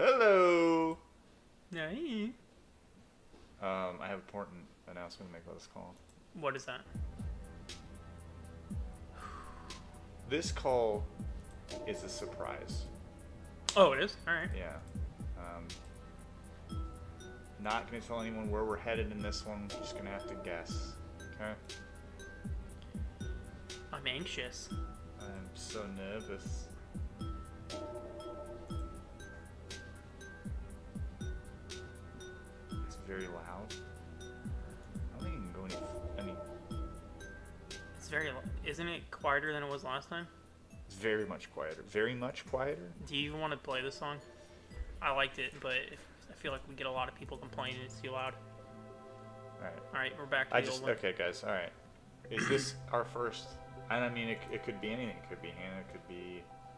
Hello. Hey. I have an important announcement to make about this call. What is that? This call is a surprise. Oh, it is? Alright. Yeah. Not going to tell anyone where we're headed in this one. Just going to have to guess. Okay? I'm anxious. I'm so nervous. It's very loud. I don't think you can go any... It's very... Isn't it quieter than it was last time? It's very much quieter. Very much quieter? Do you even want to play this song? I liked it, but I feel like we get a lot of people complaining it's too loud. Alright, we're back to the old one. Okay, guys, alright. Is this our first... And I mean, it could be anything. It could be Hannah,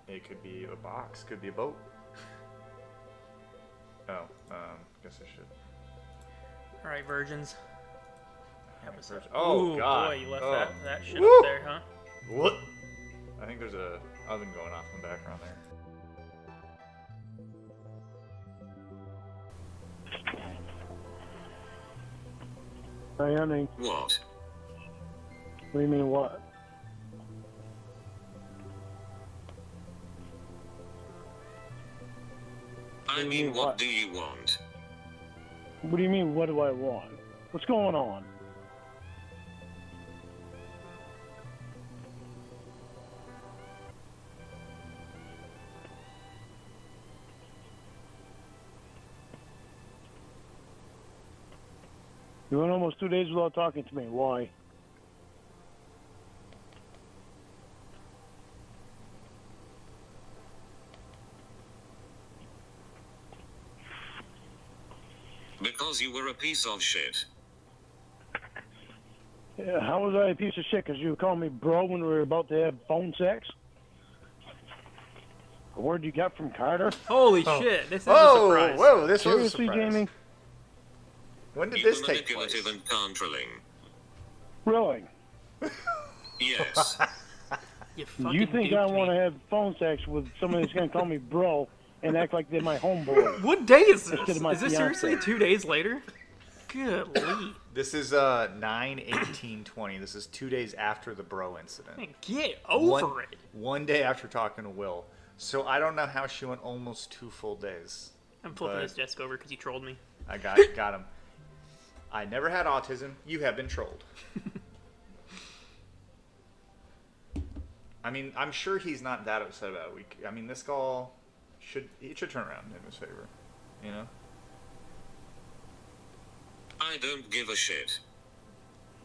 it could be a box, it could be a boat. Oh, guess I should. Alright, virgins. Oh, ooh, God. Boy, you left that shit Woo! up there, huh? What? I think there's a oven going off in the background there. Hey, honey. What? What do you mean, what? I mean, what do you want? What do you mean, what do I want? What's going on? You went almost 2 days without talking to me. Why? Because you were a piece of shit. Yeah, how was I a piece of shit? Because you called me bro when we were about to have phone sex? A word you got from Carter? Holy shit, this is a surprise. Whoa, this was a Seriously, surprise. Jamie? When did You this were take place? manipulative and controlling. Really? Yes. You fucking You think duped I want to me. have phone sex with somebody that's going to call me bro and act like they're my homeboy? What day is Instead this? of my Is this seriously fiance. 2 days later? Good Lee. This is 9/18/20. This is 2 days after the bro incident. Man, get over it. One day after talking to Will. So I don't know how she went almost 2 full days. I'm flipping But- this desk over because you trolled me. I got him. I never had autism. You have been trolled. I mean, I'm sure he's not that upset about it. I mean, this call should turn around in his favor, you know? I don't give a shit.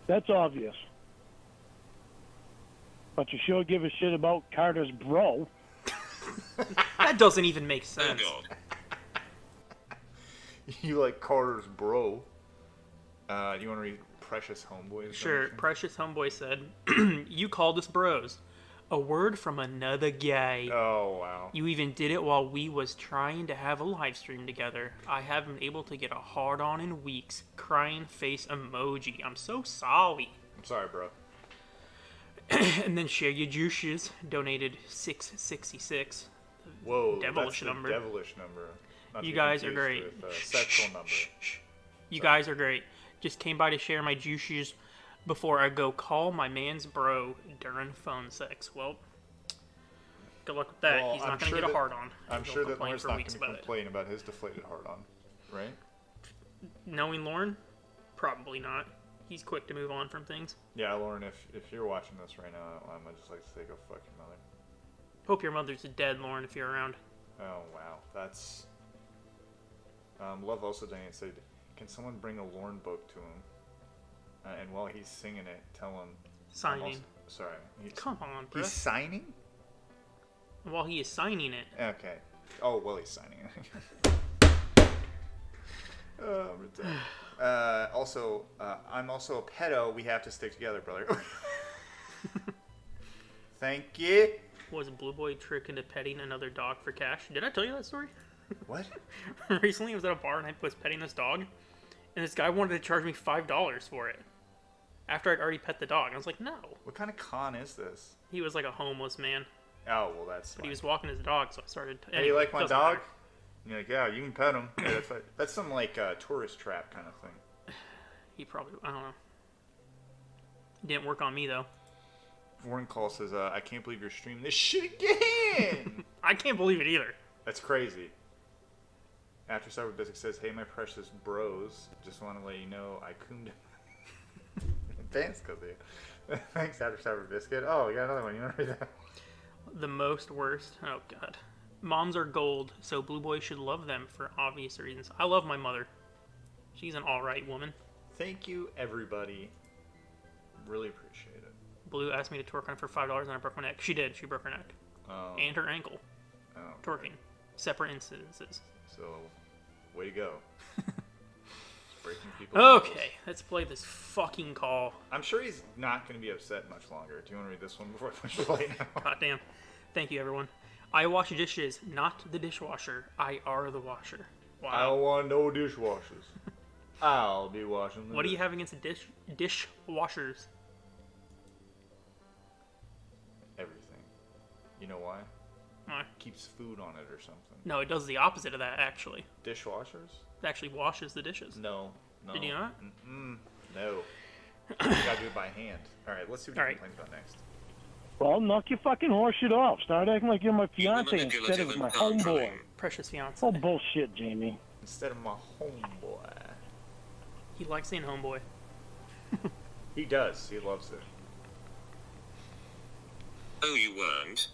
That's obvious. But you sure give a shit about Carter's bro. That doesn't even make Oh sense. god. You like Carter's bro. You want to read Precious Homeboy's? Sure, donation? Precious Homeboy said, you called us bros. A word from another guy. Oh, wow. You even did it while we was trying to have a live stream together. I haven't been able to get a hard on in weeks. Crying face emoji. I'm so sorry. I'm sorry, bro. And then Share Your Juices donated $6.66. Whoa, Devilish that's the number. devilish number. Not to You be guys are confused great. with, sexual number. You guys are great. Just came by to share my juices before I go call my man's bro during phone sex. Well, good luck with that. Well, He's I'm not going to sure get a that- hard on. I'm He'll sure that complain Lorne's for not going weeks to about it. complain about his deflated hard on, right? Knowing Lorne, probably not. He's quick to move on from things. Yeah, Lorne, if you're watching this right now, I'm just like to say go fuck your mother. Hope your mother's dead, Lorne, if you're around. Oh, wow. That's... Love also Diane said, can someone bring a Lorne book to him? And while he's singing it, tell him... Signing. Sorry. Come on, bro. He's signing? While he is signing it. Okay. Oh, well, he's signing it. Oh, I'm retarded. Also, I'm also a pedo. We have to stick together, brother. Thank you. Was a blue boy tricked into petting another dog for cash? Did I tell you that story? What? Recently, I was at a bar and I was petting this dog, and this guy wanted to charge me $5 for it. After I'd already pet the dog. I was like, no. What kind of con is this? He was like a homeless man, Oh, well, that's but he was walking his dog, so I started... Hey, you like my doesn't dog? matter. You're like, yeah, you can pet him. Yeah, that's right. That's some like tourist trap kind of thing. He probably, I don't know. Didn't work on me though. Warren Call says, I can't believe you're streaming this shit again. I can't believe it either. That's crazy. After Cyber Biscuit says, hey, my precious bros, just want to let you know I coomed. Thanks, Cody. Thanks, After Cyber Biscuit. Oh, we got another one. You want to read that? The most worst. Oh, God. Moms are gold, so Blue Boy should love them for obvious reasons. I love my mother. She's an alright woman. Thank you, everybody. Really appreciate it. Blue asked me to twerk on her for $5 and I broke my neck. She did. She broke her neck. Oh. And her ankle. Oh, Twerking. Separate incidences. So, way to go. Breaking people's Okay, ankles. let's play this fucking call. I'm sure he's not going to be upset much longer. Do you want to read this one before I push play now? Goddamn. Thank you, everyone. I wash dishes, not the dishwasher. I are the washer. Wow. I don't want no dishwashers. I'll be washing them. What do you have against dishwashers? Everything. You know why? Why? Keeps food on it or something. No, it does the opposite of that, actually. Dishwashers? It actually washes the dishes. No. Did you not? No. You gotta do it by hand. Alright, let's see what you Alright. complain about next. Well, knock your fucking horse shit off. Start acting like you're my You were fiance instead manipulative of and my controlling. homeboy. Precious fiance. Oh, bullshit, Jamie. Instead of my homeboy. He likes saying homeboy. He does. He loves it. Oh, you weren't.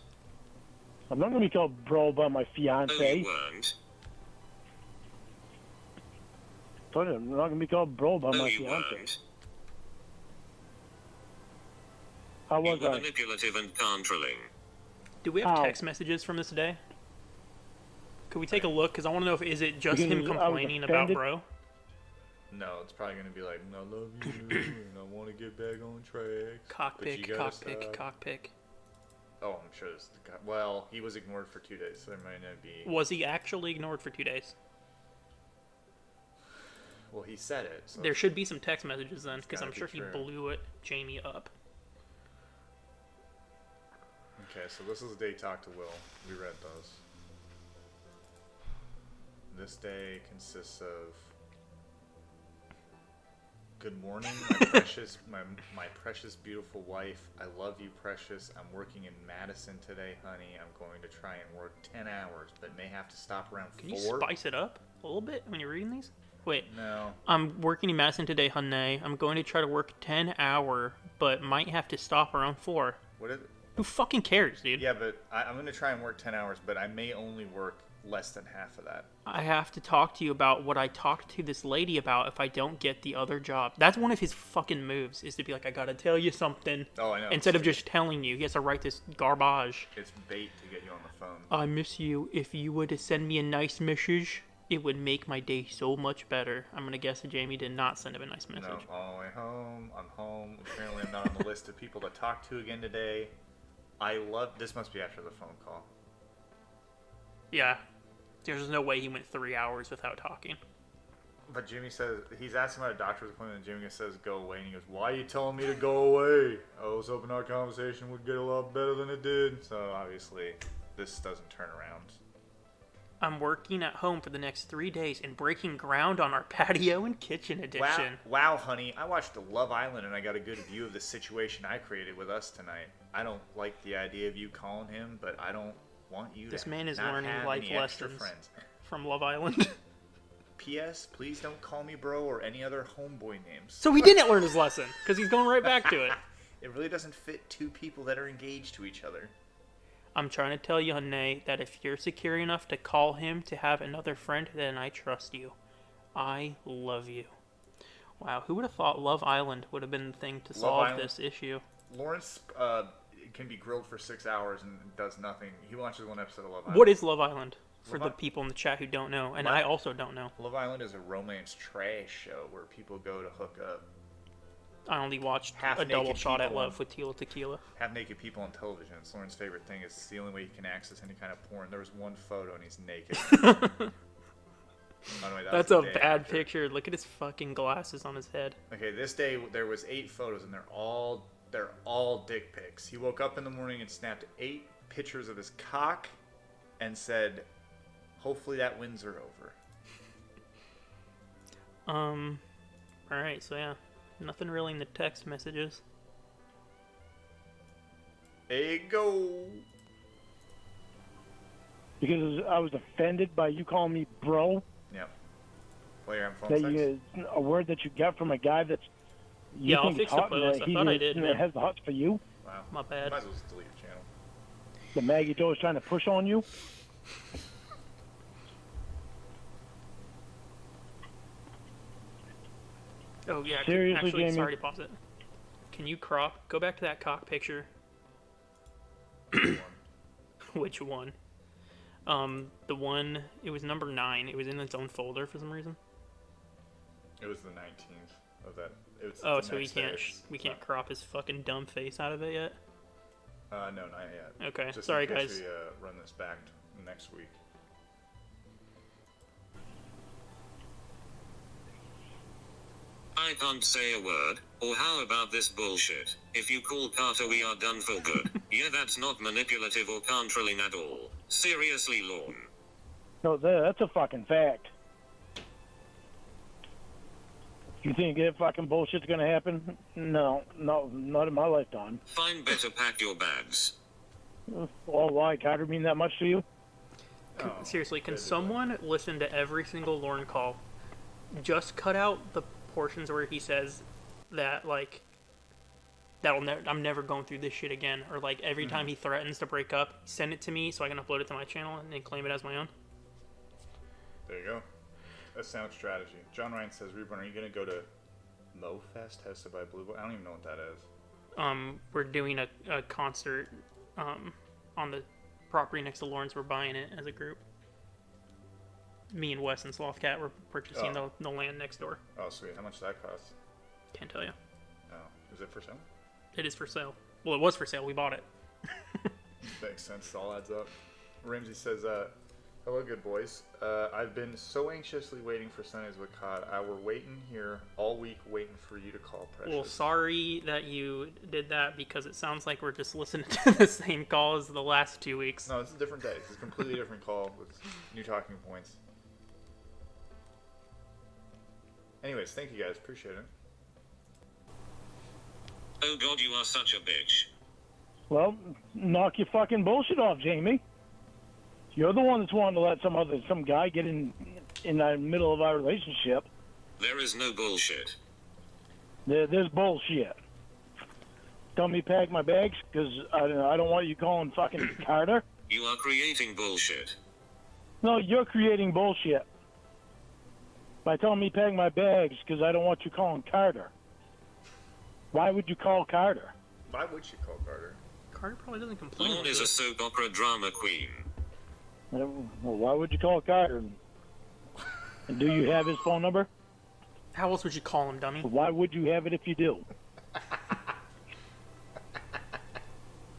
I'm not gonna be called bro by my Oh, fiance. you weren't. Told you, I'm not gonna be called bro by Oh, my you fiance. weren't. How You was were I? manipulative and controlling. Do we have Ow. text messages from this day? Could we take a look? Because I want to know if is it just him Because I was complaining about offended. bro? No, it's probably gonna be like, I love you, and I want to get back on track. Cockpick, cockpick, cockpick. Oh, I'm sure this. Well, he was ignored for 2 days, so there might not be. Was he actually ignored for 2 days? Well, he said it. So There should be some text messages then, because gotta I'm be sure he true. blew it, Jamie up. Okay, so this is the day he talked to Will. We read those. This day consists of good morning, my precious, my precious beautiful wife. I love you, precious. I'm working in Madison today, honey. I'm going to try and work 10 hours, but may have to stop around Can 4. you spice it up a little bit when you're reading these? Wait. No. I'm working in Madison today, honey. I'm going to try to work 10 hour, but might have to stop around 4. What is it? Who fucking cares, dude? Yeah, but I'm going to try and work 10 hours, but I may only work less than half of that. I have to talk to you about what I talked to this lady about if I don't get the other job. That's one of his fucking moves, is to be like, I gotta tell you something. Oh, I know. Instead of just telling you. He has to write this garbage. It's bait to get you on the phone. I miss you. If you were to send me a nice message, it would make my day so much better. I'm gonna guess that Jamie did not send him a nice message. No, all the way home. I'm home. Apparently, I'm not on the list of people to talk to again today. I love. This must be after the phone call. Yeah. There's no way he went 3 hours without talking. But Jimmy says he's asking about a doctor's appointment, and Jimmy says go away, and he goes, "Why are you telling me to go away? I was hoping our conversation would get a lot better than it did." So obviously, this doesn't turn around. I'm working at home for the next 3 days and breaking ground on our patio and kitchen edition. Wow, honey, I watched Love Island, and I got a good view of the situation I created with us tonight. I don't like the idea of you calling him, but I don't want you This to man is not learning have life any extra lessons. friends. From Love Island. P.S. Please don't call me bro or any other homeboy names. So he didn't learn his lesson, because he's going right back to it. It really doesn't fit two people that are engaged to each other. I'm trying to tell you, Honey, that if you're secure enough to call him to have another friend, then I trust you. I love you. Wow, who would have thought Love Island would have been the thing to solve Island. this issue? Lawrence can be grilled for 6 hours and does nothing. He watches one episode of Love Island. What is Love Island? For Love the I- people in the chat who don't know, and Love- I also don't know. Love Island is a romance trash show where people go to hook up. I only watched a Half-naked double shot at people Love on- with Tila Tequila. Have naked people on television. It's Lauren's favorite thing. It's the only way you can access any kind of porn. There was one photo and he's naked. By the way, that That's was a the day bad after. picture. Look at his fucking glasses on his head. Okay, this day there was 8 photos and they're all dick pics. He woke up in the morning and snapped 8 pictures of his cock and said, Hopefully that wins are over. Alright, so yeah. Nothing really in the text messages. Hey, go! Because I was offended by you calling me bro. Yep. Well, you're on That phone sex? a word that you got from a guy that's you Yeah, I'll think fix is the hot, and post. I thought I did, man. has the hots for you. Wow. My bad. Might as well just delete your channel. The Maggie Joe is trying to push on you. Oh, yeah. Seriously, actually, Jamie? sorry to pause it. Can you crop? Go back to that cock picture. Which one? The one, it was number 9. It was in its own folder for some reason. It was the 19th of that. It was Oh, the so next we day. can't crop his fucking dumb face out of it yet? No, not yet. Okay, Just sorry in case guys. we run this back next week. I can't say a word, or how about this bullshit? If you call Carter we are done for good. Yeah, that's not manipulative or controlling at all. Seriously, Lorne. No, that's a fucking fact. You think that fucking bullshit's gonna happen? No, not in my lifetime. Fine, better pack your bags. Well, why? Carter mean that much to you? Oh, Seriously, can good. someone listen to every single Lorne call? Just cut out the portions where he says that, like, I'm never going through this shit again, or like every time he threatens to break up, send it to me so I can upload it to my channel and then claim it as my own. There you go. A sound strategy. John Ryan says, Reborn, are you going to go to MoFest hosted by Blue Boy? I don't even know what that is. We're doing a concert on the property next to Lawrence. We're buying it as a group. Me and Wes and Slothcat were purchasing the land next door. Oh, sweet. How much does that cost? Can't tell you. Oh, is it for sale? It is for sale. Well, it was for sale. We bought it. Makes sense. It all adds up. Ramsey says, hello, good boys. I've been so anxiously waiting for Sundays with Cawd. I were waiting here all week waiting for you to call, Precious. Well, sorry that you did that because it sounds like we're just listening to the same call as the last 2 weeks. No, this is a different day. This is a completely different call with new talking points. Anyways, thank you guys. Appreciate it. Oh god, you are such a bitch. Well, knock your fucking bullshit off, Jamie. You're the one that's wanting to let some guy get in the middle of our relationship. There is no bullshit. There's bullshit. Tell me pack my bags, because I don't want you calling fucking Carter. You are creating bullshit. No, you're creating bullshit. By telling me pack my bags, because I don't want you calling Carter. Why would you call Carter? Why would she call Carter? Carter probably doesn't complain. Lorne is a soap opera drama queen. Well, why would you call Carter? And do you have his phone number? How else would you call him, dummy? Why would you have it if you do?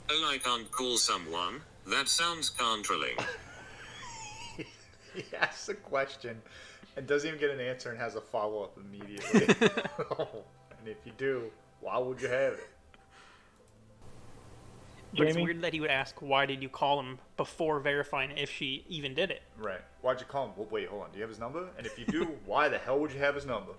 Oh, I can't call someone? That sounds controlling. He asks a question and doesn't even get an answer and has a follow-up immediately. And if you do, why would you have it? But it's Jamie? weird that he would ask, why did you call him, before verifying if she even did it. Right. Why'd you call him? Well, wait, hold on. Do you have his number? And if you do, why the hell would you have his number?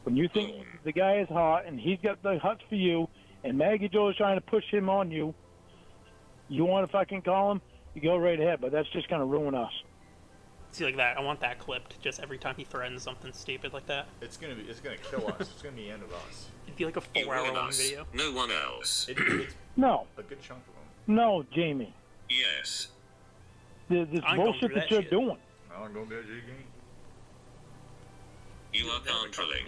When you think the guy is hot and he's got the huts for you, and Maggie Joe is trying to push him on you, you want to fucking call him, you go right ahead, but that's just going to ruin us. See, like that. I want that clipped just every time he threatens something stupid like that. It's gonna kill us. It's gonna be the end of us. It'd be like a You 4-hour ruin long us. video. No one else. It's No, a good chunk of them. no, Jamie. Yes. This I'm going bullshit through that that you're shit. doing. I'm gonna be a G game. You are controlling.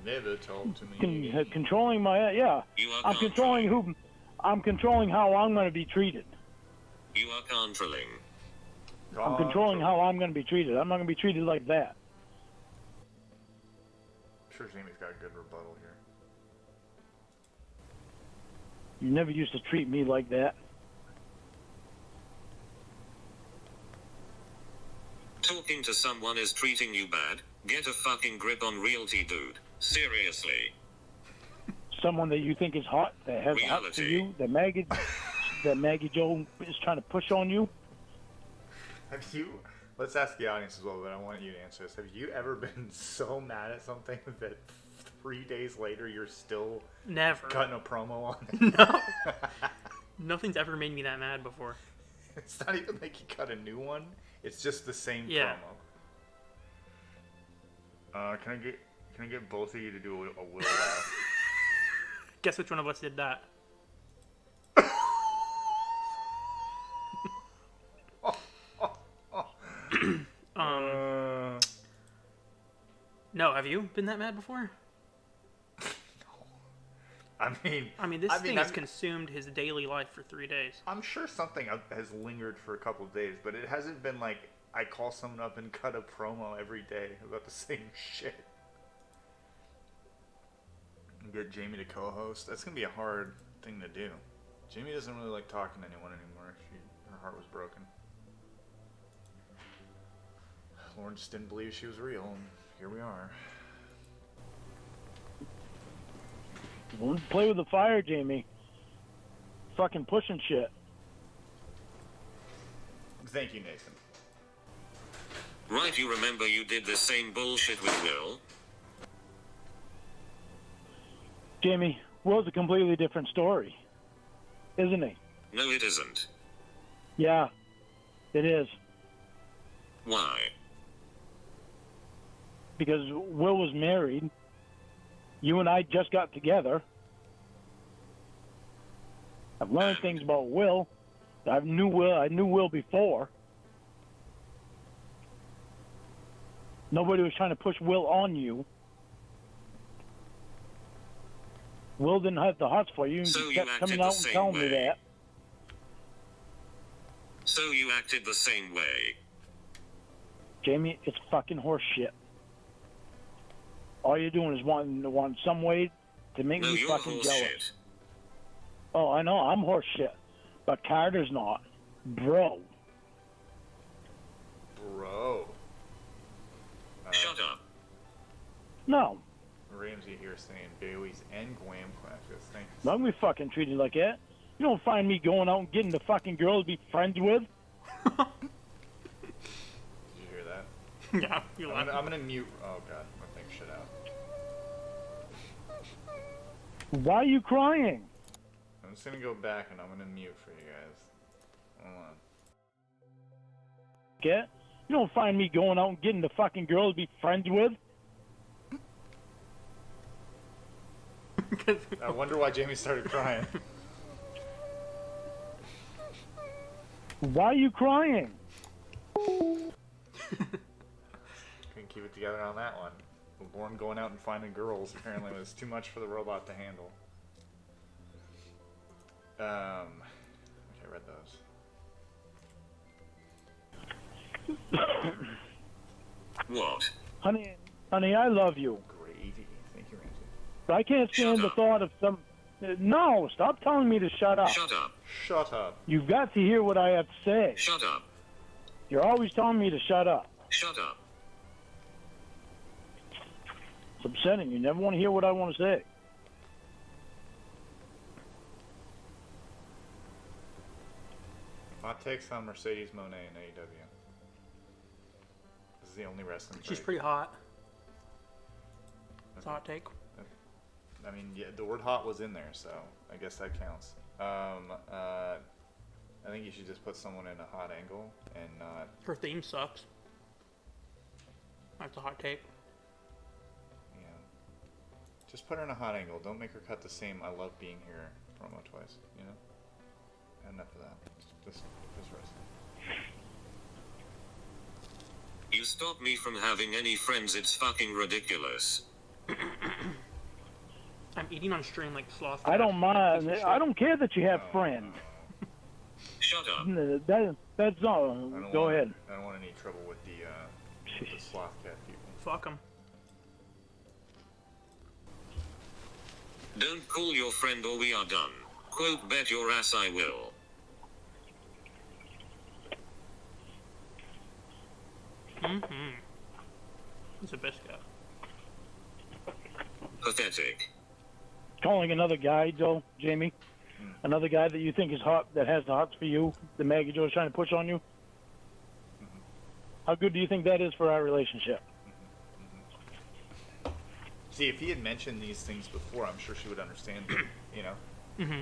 Never talk to me. Controlling my You are I'm controlling who. I'm controlling how I'm going to be treated. You are controlling. I'm controlling how I'm going to be treated. I'm not going to be treated like that. I'm sure Jamie's got a good rebuttal here. You never used to treat me like that. Talking to someone is treating you bad. Get a fucking grip on realty, dude. Seriously. Someone that you think is hot, that has hot for Reality. you, that Maggie that Maggie Joe is trying to push on you? Have you? Let's ask the audience as well, but I want you to answer this. Have you ever been so mad at something that 3 days later you're still Never. cutting a promo on it? No. Nothing's ever made me that mad before. It's not even like you cut a new one. It's just the same Yeah. promo. Can I get both of you to do a will laugh? Guess which one of us did that? No, have you been that mad before? I mean, This thing has consumed his daily life for 3 days. I'm sure something has lingered for a couple of days, but it hasn't been like I call someone up and cut a promo every day about the same shit. And get Jamie to co-host. That's gonna be a hard thing to do. Jamie doesn't really like talking to anyone anymore. Her heart was broken. Lorne just didn't believe she was real, and here we are. Don't play with the fire, Jamie. Fucking pushing shit. Thank you, Nathan. Right, you remember you did the same bullshit with Will? Jamie, Will's a completely different story, isn't he? No, it isn't. Yeah, it is. Why? Because Will was married. You and I just got together. I've learned things about Will. I knew Will before. Nobody was trying to push Will on you. Will didn't have the hearts for you. And So you you kept acted coming the out and same telling me way. that. So you acted the same way. Jamie, it's fucking horse shit. All you're doing is wanting some way to make No, me you're fucking jealous. horseshit. Oh, I know, I'm horse shit. But Carter's not. Bro. Bro. Shut up. No. Ramsey here saying Bailey's and Guam classes. Thanks. Not gonna be fucking treated like that. You don't find me going out and getting the fucking girl to be friends with. Did you hear that? Yeah, you I'm laugh. gonna mute. Oh god, my thing shut out. Why are you crying? I'm just gonna go back and I'm gonna mute for you guys. Hold on. Get? You don't find me going out and getting the fucking girl to be friends with. I wonder why Jamie started crying. Why are you crying? Couldn't keep it together on that one. Lorne going out and finding girls apparently was too much for the robot to handle. Okay, I read those. What? Honey, I love you. Gravy. Thank you, Ramsey. But I can't stand Shut the up. thought of some... No, stop telling me to shut up. Shut up. Shut up. You've got to hear what I have to say. Shut up. You're always telling me to shut up. Shut up. It's upsetting. You never want to hear what I want to say. Hot takes on Mercedes Moné in AEW. This is the only wrestling. She's fight. pretty hot. It's a hot take. I mean, yeah, the word "hot" was in there, so I guess that counts. I think you should just put someone in a hot angle and not. Her theme sucks. That's a hot take. Yeah. Just put her in a hot angle. Don't make her cut the same "I love being here" promo twice. You know. Enough of that. Just wrestling. You stop me from having any friends, it's fucking ridiculous. I'm eating on stream like sloth. I don't mind. I don't care that you have friends. Shut up. That's all. I don't Go want, ahead. I don't want any trouble with the sloth cat people. Fuck them. Don't call your friend or we are done. Quote, bet your ass I will. Mm-hmm. He's a biscuit. Pathetic. Calling another guy, though, Jamie. another guy that you think is hot, that has the hots for you, that Maggie Joe's trying to push on you? How good do you think that is for our relationship? See, if he had mentioned these things before, I'm sure she would understand them, you know? Mm-hmm.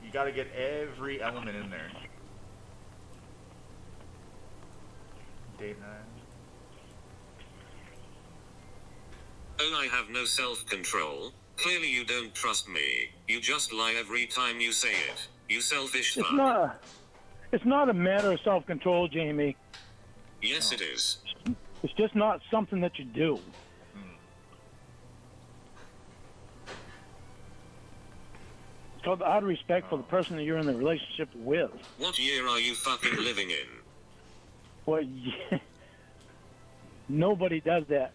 You gotta get every element in there. Date night. Oh, I have no self-control. Clearly you don't trust me. You just lie every time you say it. You selfish fuck. It's not a matter of self-control, Jamie. Yes, it is. It's just not something that you do. It's called out of respect for the person that you're in the relationship with. What year are you fucking living in? Well, yeah, nobody does that,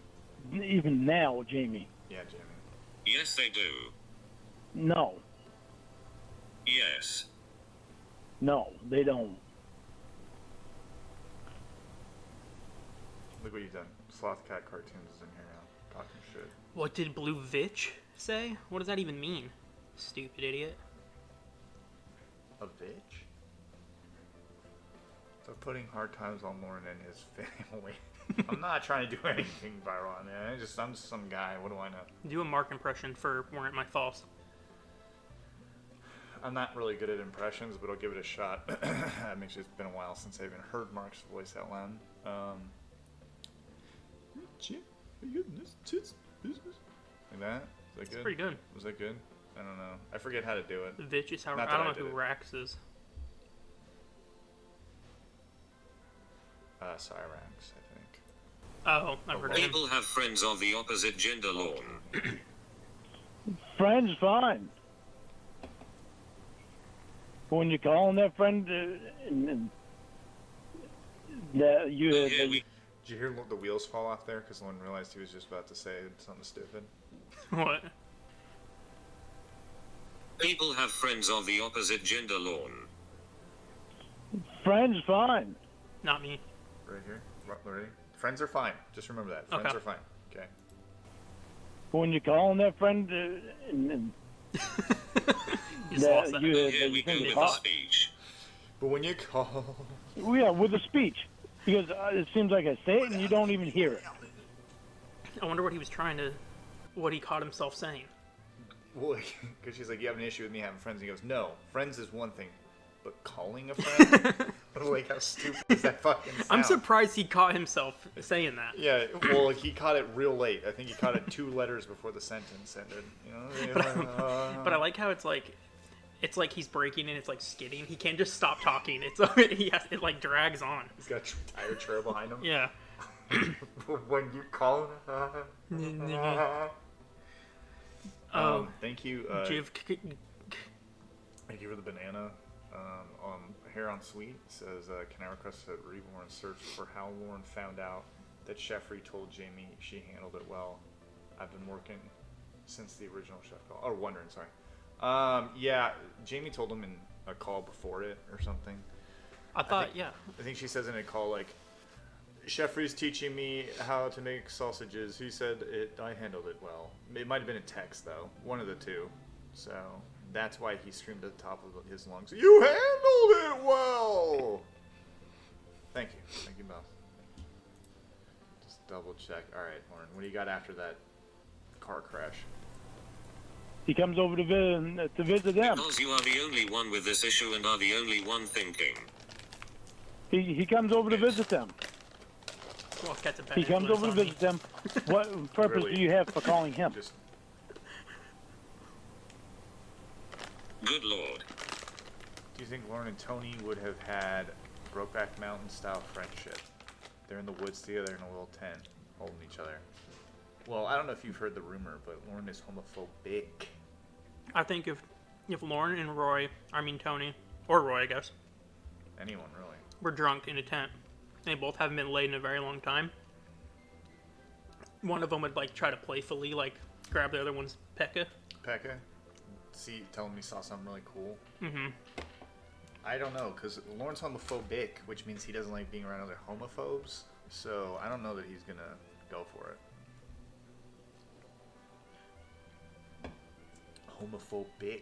even now, Jamie. Yeah, Jamie. Yes, they do. No, Yes. no, they don't. Look what you've done. Sloth Cat Cartoons is in here now. Talking shit. What did Blue Vitch say? What does that even mean? Stupid idiot. A bitch? So putting hard times on Lorne and his family. I'm not trying to do anything viral, man. I'm just some guy. What do I know? Do a Mark impression for Weren't My False. I'm not really good at impressions, but I'll give it a shot. I mean, it's been a while since I even heard Mark's voice out loud. Like that? Is that good? Pretty good. Was that good? I don't know. I forget how to do it. Vitch is how Not I that don't I know did who it. Rax is. Cyrax, I think. Oh, I've heard of him. People have friends of the opposite gender, Lorne. Friends, fine. But when you call on that friend, that you, Oh, yeah, we... Did you hear the wheels fall off there? Because Lorne realized he was just about to say something stupid. What? People have friends of the opposite gender, Lorne. friends, fine. Not me. Right here. Ready? Friends are fine. Just remember that. Friends Okay. are fine. Okay. But when you call on that friend, You just that lost that. you, Here that we you go think with is the hot. speech. But when you call... Yeah, with a speech. Because it seems like I say it and you don't even hear it. I wonder what he was trying to... What he caught himself saying. Well, because she's like, you have an issue with me having friends. And he goes, no, friends is one thing. But calling a friend? Like, how stupid does that fucking sound? I'm surprised he caught himself saying that. Yeah, well, he caught it real late. I think he caught it 2 letters before the sentence ended. You know? But I like how it's like he's breaking and it's like skidding. He can't just stop talking. It like drags on. He's got a tire trail behind him. Yeah. When you call thank you. Thank you for the banana. Hair on Sweet says, can I request a reborn search for how Lorne found out that Sheffrey told Jamie she handled it well? I've been working since the original chef call. Or wondering, sorry. Yeah, Jamie told him in a call before it or something. I thought, yeah. I think she says in a call, like, Sheffrey's teaching me how to make sausages. He said I handled it well. It might have been a text, though. One of the two. So... that's why he screamed at the top of his lungs, "You handled it well!" Thank you. Thank you both. Just double check. Alright, Lorne, what do you got after that car crash? He comes over to visit them. Because you are the only one with this issue and are the only one thinking. He comes over to visit them. Well, cat's a bad He comes influence over to on me. visit them. What purpose Really? do you have for calling him? Just Good lord. do you think Lorne and Tony would have had Brokeback Mountain style friendship? They're in the woods together in a little tent, holding each other. Well, I don't know if you've heard the rumor, but Lorne is homophobic. I think if Lorne and Tony, or Roy, I guess, Anyone, really. were drunk in a tent, and they both haven't been laid in a very long time, one of them would, like, try to playfully, like, grab the other one's pekka. Pekka? Tell him he saw something really cool. Mm-hmm. I don't know, because Lorne's homophobic, which means he doesn't like being around other homophobes. So I don't know that he's going to go for it. homophobic.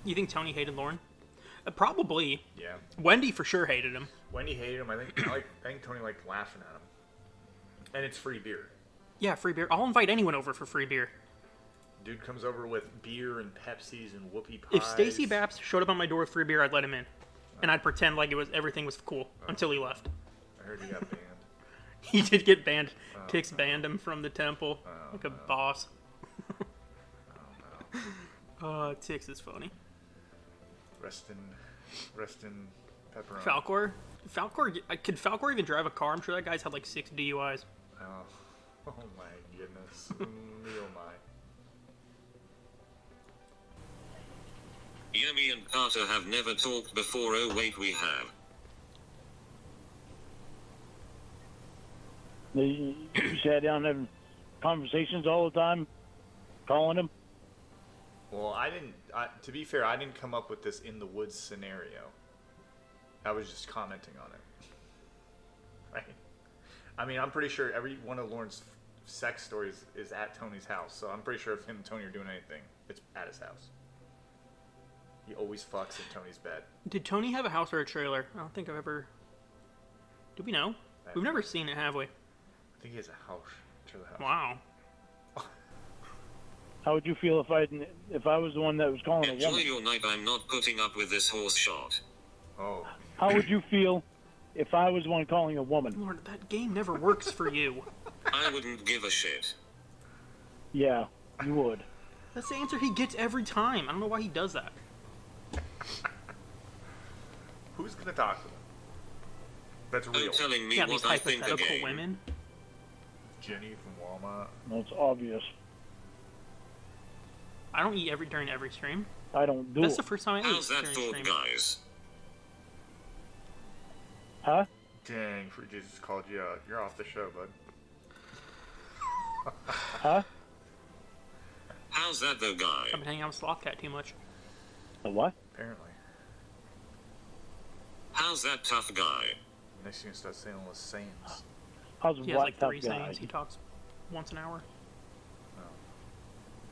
You think Tony hated Lorne? Probably. Yeah. Wendy for sure hated him. Wendy hated him. I think Tony liked laughing at him. And it's free beer. Yeah, free beer. I'll invite anyone over for free beer. Dude comes over with beer and Pepsis and whoopie pies. If Stacy Baps showed up on my door with free beer, I'd let him in. And I'd pretend like everything was cool until he left. I heard he got banned. He did get banned. Tix banned him from the temple like a boss. Tix is funny. Rest in pepperoni. Falcor? Could Falcor even drive a car? I'm sure that guy's had like 6 DUIs. Oh my goodness. Oh my. Yemi and Carter have never talked before. Oh wait, we have. You sat down having conversations all the time, calling him. Well, to be fair, I didn't come up with this in the woods scenario. I was just commenting on it. Right? I mean, I'm pretty sure every one of Lorne's sex stories is at Tony's house, so I'm pretty sure if him and Tony are doing anything, it's at his house. He always fucks in Tony's bed. Did Tony have a house or a trailer? I don't think I've ever... Do we know? We've never seen it, have we? I think he has a house. Trailer house. Wow. How would you feel if I was the one that was calling a Enjoy woman? your night. I'm not putting up with this horse shot. Oh. How would you feel if I was the one calling a woman? Lord, that game never works for you. I wouldn't give a shit. Yeah, you would. That's the answer he gets every time. I don't know why he does that. Who's gonna talk to him? That's Oh, real. telling me Yeah, these what I think the hypothetical game. women. Jenny from Walmart. No, it's obvious. I don't eat during every stream. I don't do That's it. the first time I ate How's that during thought, stream. guys? Huh? Dang, Free Jesus called you out. You're off the show, bud. Huh? How's that though, guy? I've been hanging out with Slothcat too much. The what? Apparently. How's that tough guy? Next thing you start saying all the sayings. How's He has what like tough 3 guy? sayings. He talks once an hour.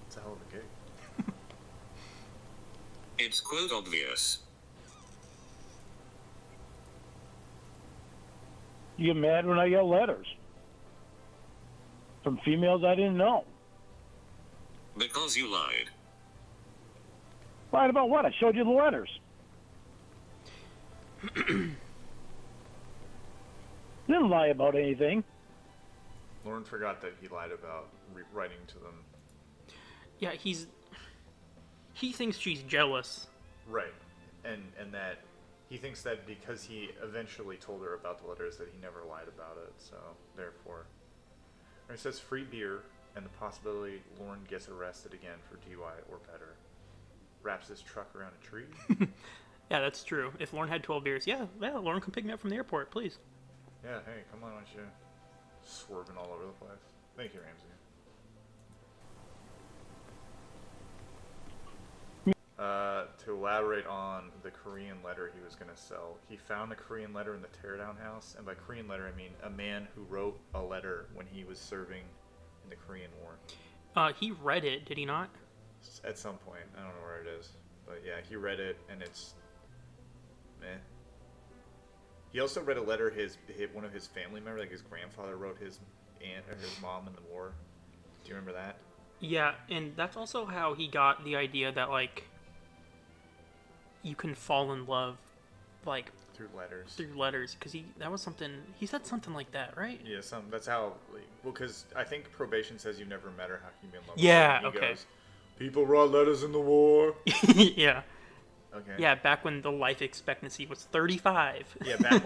It's a hell of a gig. It's quite obvious. You get mad when I get letters from females I didn't know. Because you lied. Lied about what? I showed you the letters. Didn't lie about anything. Lorne forgot that he lied about writing to them. Yeah, he thinks she's jealous. Right. And that he thinks that because he eventually told her about the letters that he never lied about it, so therefore. And it says free beer and the possibility Lorne gets arrested again for DUI or better. Wraps his truck around a tree. Yeah, that's true. If Lorne had 12 beers, yeah, Lorne can pick me up from the airport, please. Yeah, hey, come on, why don't you? Swerving all over the place. Thank you, Ramsey. To elaborate on the Korean letter he was going to sell, he found the Korean letter in the teardown house, and by Korean letter I mean a man who wrote a letter when he was serving in the Korean War. He read it, did he not? At some point, I don't know where it is, but yeah, he read it, and it's meh. He also read a letter one of his family members, like his grandfather, wrote his aunt or his mom in the war. Do you remember that? Yeah, and that's also how he got the idea that, like, you can fall in love, like, Through letters. through letters, because he said something like that, right? Yeah, that's how. Well, because I think probation says you've never met her. How can you be in love? Yeah, with her? And he okay. goes, people wrote letters in the war. Yeah. Okay. Yeah, back when the life expectancy was 35. Yeah, back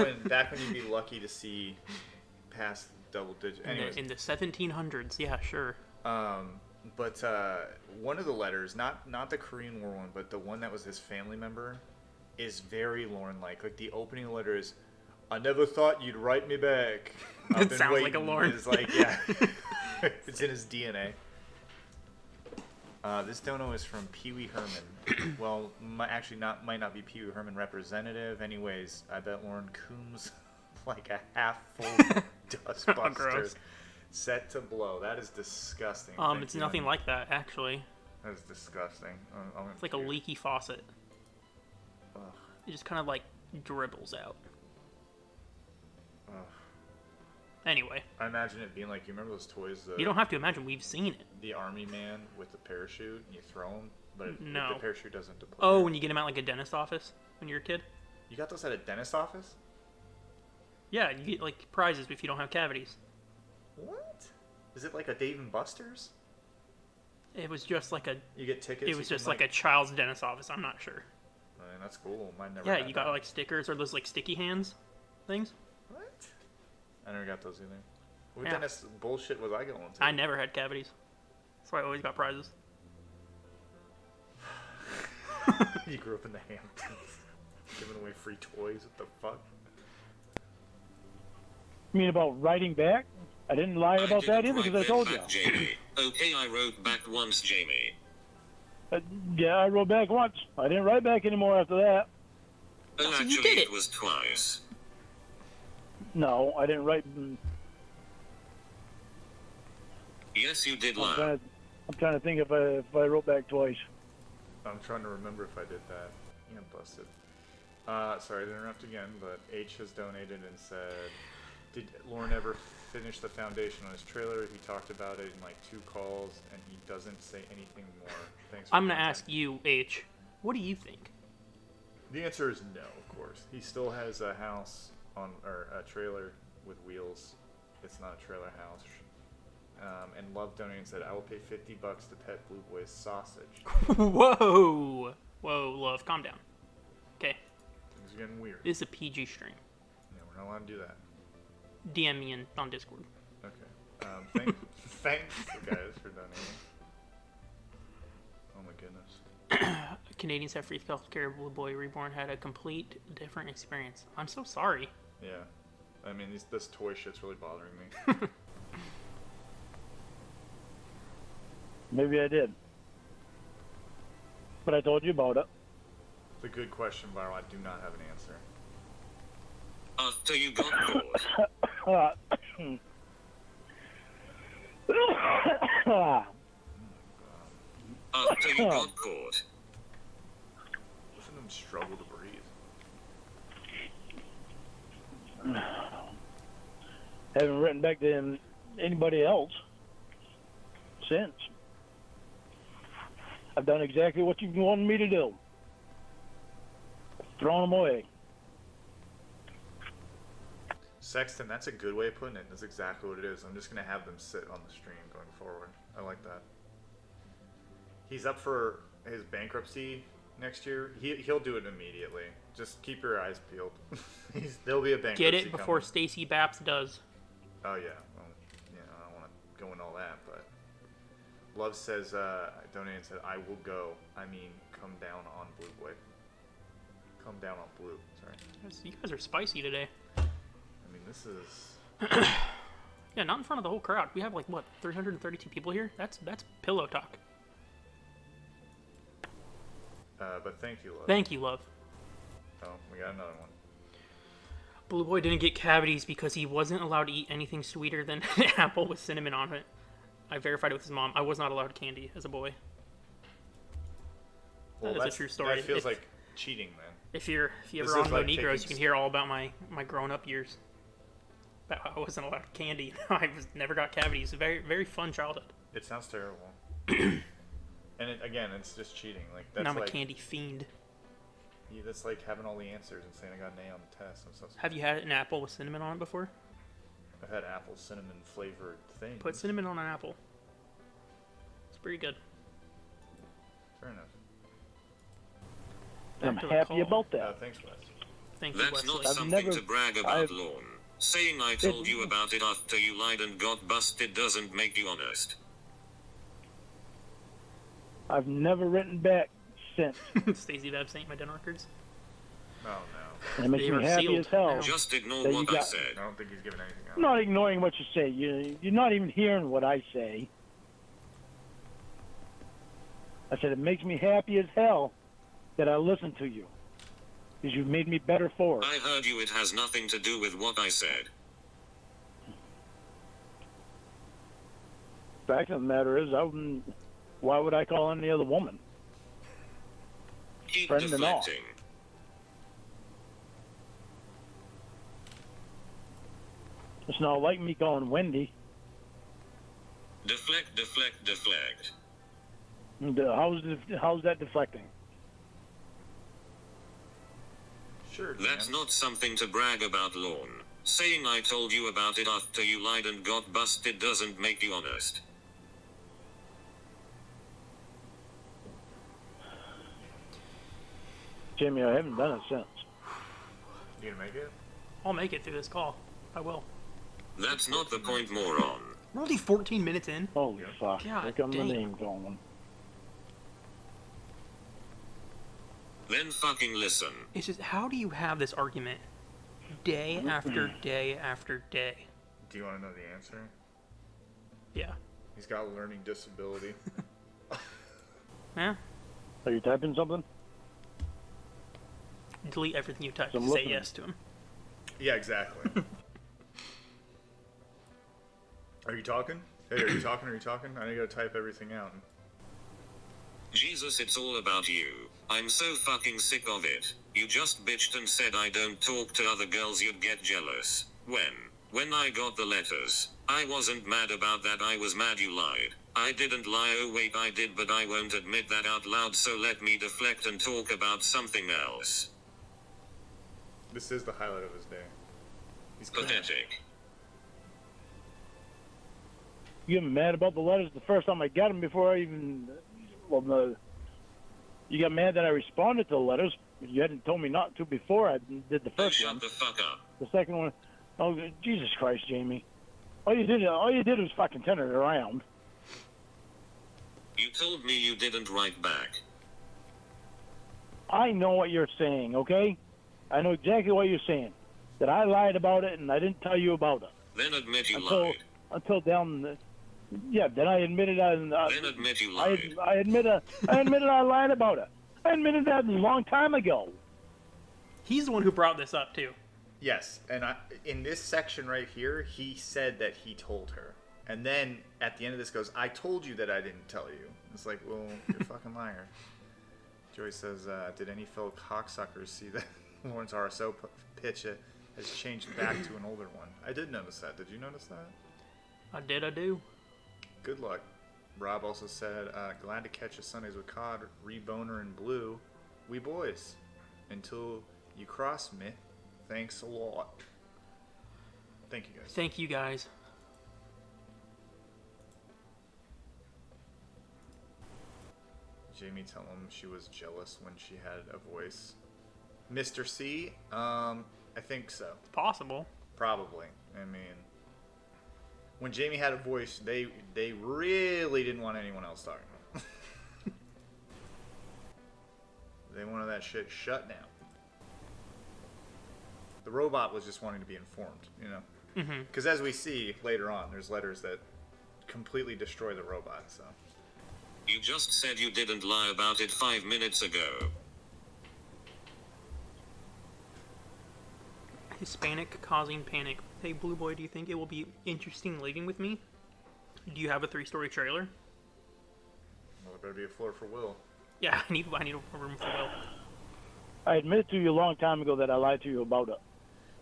when you'd be lucky to see past double digits. Anyways, in the 1700s, yeah, sure. but one of the letters, not the Korean War one, but the one that was his family member, is very Lorne-like. Like the opening letter is, "I never thought you'd write me back." I've It been sounds like waiting." a Lorne. It's like, yeah, it's in his DNA. This dono is from Pee Wee Herman. Well, might not be Pee Wee Herman representative. Anyways, I bet Lorne Coombs like a half full dustbuster. gross. Set to blow. That is disgusting. It's nothing like that, actually. That is disgusting. It's like a leaky faucet. Ugh. It just kind of like dribbles out. Ugh. Anyway. I imagine it being like, you remember those toys? You don't have to imagine, we've seen it. The army man with the parachute, and you throw him, but No. the parachute doesn't deploy. Oh, when you get him at like a dentist office when you're a kid? You got those at a dentist office? Yeah, you get like prizes if you don't have cavities. What? Is it like a Dave and Buster's? It was just like a... You get tickets? It was just like a child's dentist office, I'm not sure. I mean, that's cool. Mine never Yeah, had you got that. like stickers or those like sticky hands things. What? I never got those either. What Yeah. dentist bullshit was I going to? I never had cavities. That's why I always got prizes. You grew up in the Hamptons. Giving away free toys? What the fuck? You mean about writing back? I didn't lie about that either because I told you. Jamie. Okay, I wrote back once, Jamie. Yeah, I wrote back once. I didn't write back anymore after that. Oh, So you actually, did it. it was twice. No, I didn't write. Yes, you did I'm lie. trying to think if I wrote back twice. I'm trying to remember if I did that. Yeah, busted. Sorry to interrupt again, but H has donated and said, did Lorne ever finish the foundation on his trailer? He talked about it in like 2 calls, and he doesn't say anything more. Thanks for I'm gonna content. ask you, H, what do you think? The answer is no, of course. He still has a house or a trailer with wheels. It's not a trailer house. And Love donated and said, I will pay $50 to pet Blue Boy's sausage. Whoa! Whoa, love, calm down. Okay, Things are getting weird. this is a PG stream. Yeah, we're not allowed to do that. DM me on Discord. Okay. Thanks, guys, for donating. Oh my goodness. Canadians have free healthcare. Blue Boy Reborn had a complete different experience. I'm so sorry. Yeah. I mean, this toy shit's really bothering me. Maybe I did. But I told you about it. It's a good question, Viral. I do not have an answer. After you got caught. After you got caught. Listen to him struggle to breathe. Haven't written back to anybody else since. I've done exactly what you've wanted me to do. Thrown them away. Sexton, that's a good way of putting it. That's exactly what it is. I'm just going to have them sit on the stream going forward. I like that. He's up for his bankruptcy next year. He'll do it immediately. Just keep your eyes peeled. There'll be a bankruptcy Get it before coming. Stacey Baps does. Oh, yeah. Well, I don't want to go into all that, but... Love says, donated and said, I will go. I mean, come down on Blue Boy. Come down on Blue. Sorry. You guys are spicy today. I mean, this is... Yeah, not in front of the whole crowd. We have like, what, 332 people here? That's pillow talk. But thank you, Love. Thank you, love. Oh, we got another one. Blue Boy didn't get cavities because he wasn't allowed to eat anything sweeter than an apple with cinnamon on it. I verified it with his mom. I was not allowed candy as a boy. Well, that is a true story. That feels like cheating, man. If you're This ever is on like No Negroes, taking you can hear all about my grown-up years. That I wasn't allowed candy. Never got cavities. Very, very fun childhood. It sounds terrible. And again, it's just cheating. Like that's Now I'm like a candy fiend. that's like having all the answers and saying I got an A on the test. I'm so Have you had an apple with cinnamon on it before? I've had apple cinnamon flavored things. Put cinnamon on an apple. It's pretty good. Fair enough. I'm Back to the happy call. about that. Thanks, Wes. Thank you, That's Wesley. not I've something never- to brag about, I've- Lorne. Saying I told you about it after you lied and got busted doesn't make you honest. I've never written back since. Stacey Babs ain't my den records. Oh no. And it makes They me were happy sealed. as hell. No. Just ignore There you what I got- said. I don't think he's giving anything out. I'm not ignoring what you say. You're not even hearing what I say. I said it makes me happy as hell that I listen to you. Because you've made me better for it. I heard you, it has nothing to do with what I said. fact of the matter is, why would I call any other woman? Keep Friend and all. deflecting. It's not like me calling Wendy. Deflect, deflect, deflect. How's that deflecting? Sure. That's Jan. not something to brag about, Lorne. Saying I told you about it after you lied and got busted doesn't make you honest. Jamie, I haven't done it since. You gonna make it? I'll make it through this call. I will. That's not the point, moron. We're only 14 minutes in. Holy fuck. God Here comes the damn. name calling. Then fucking listen. It's just, how do you have this argument day after day after day? Do you want to know the answer? Yeah. He's got a learning disability. Yeah. Are you typing something? Delete everything you type So to I'm say looking. yes to him. Yeah, exactly. Are you talking? Hey, are you talking? Are you talking? I know you gotta type everything out. Jesus, it's all about you. I'm so fucking sick of it. You just bitched and said I don't talk to other girls, you'd get jealous. When I got the letters, I wasn't mad about that, I was mad you lied. I didn't lie, oh wait I did, but I won't admit that out loud, so let me deflect and talk about something else. This is the highlight of his day. He's Pathetic. You get mad about the letters the first time I got them before I even... Well, you got mad that I responded to the letters. You hadn't told me not to before I did the Oh, first shut one. the fuck up. The second one... Oh, Jesus Christ, Jamie. All you did was fucking turn it around. You told me you didn't write back. I know what you're saying, okay? I know exactly what you're saying. That I lied about it and I didn't tell you about it. Then admit you Until lied. down the... Yeah, then I admitted Then admit you lied. I admitted I lied about it. I admitted that a long time ago. He's the one who brought this up, too. Yes, and in this section right here, he said that he told her. And then at the end of this goes, I told you that I didn't tell you. It's like, well, you're a fucking liar. Joey says, did any fellow cocksuckers see that Lorne's RSO pitch has changed back to an older one? I did notice that. Did you notice that? I do. Good luck. Rob also said, glad to catch you Sundays with Cawd, Reboner and Blue. We boys. Until you cross me, thanks a lot. Thank you guys. Thank you, guys. Jamie tell him she was jealous when she had a voice. Mr. C, I think so. It's possible. Probably. I mean, when Jamie had a voice, they really didn't want anyone else talking. They wanted that shit shut down. The robot was just wanting to be informed, you know? Because as we see later on, there's letters that completely destroy the robot, so. You just said you didn't lie about it 5 minutes ago. Hispanic causing panic. Hey, Blue Boy, do you think it will be interesting living with me? Do you have a 3-story trailer? Well, there better be a floor for Will. Yeah, I need a room for Will. I admitted to you a long time ago that I lied to you about it.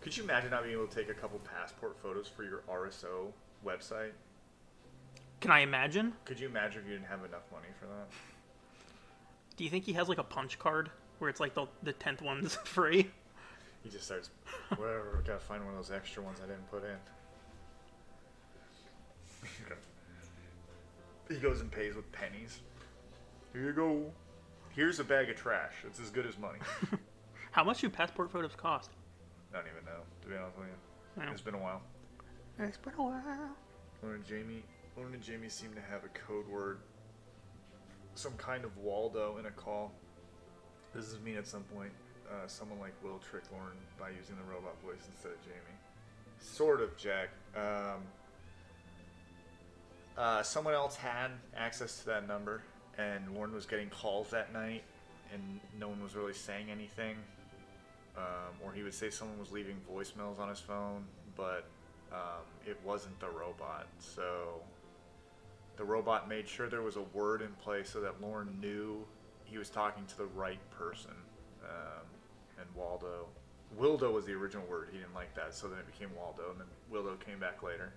Could you imagine not being able to take a couple passport photos for your RSO website? Can I imagine? Could you imagine if you didn't have enough money for that? Do you think he has like a punch card where it's like the 10th one's free? He just starts, whatever, gotta find one of those extra ones I didn't put in. He goes and pays with pennies. Here you go. Here's a bag of trash. It's as good as money. How much do passport photos cost? I don't even know, to be honest with you. No. It's been a while. It's been a while. Lorne and Jamie seem to have a code word. Some kind of Waldo in a call. This is mean at some point. Someone like Will trick Lorne by using the robot voice instead of Jamie. Sort of, Jack. Someone else had access to that number, and Lorne was getting calls that night, and no one was really saying anything. Or he would say someone was leaving voicemails on his phone, but it wasn't the robot. So the robot made sure there was a word in place so that Lorne knew he was talking to the right person. And Wildo was the original word. He didn't like that, so then it became Waldo, and then Wildo came back later.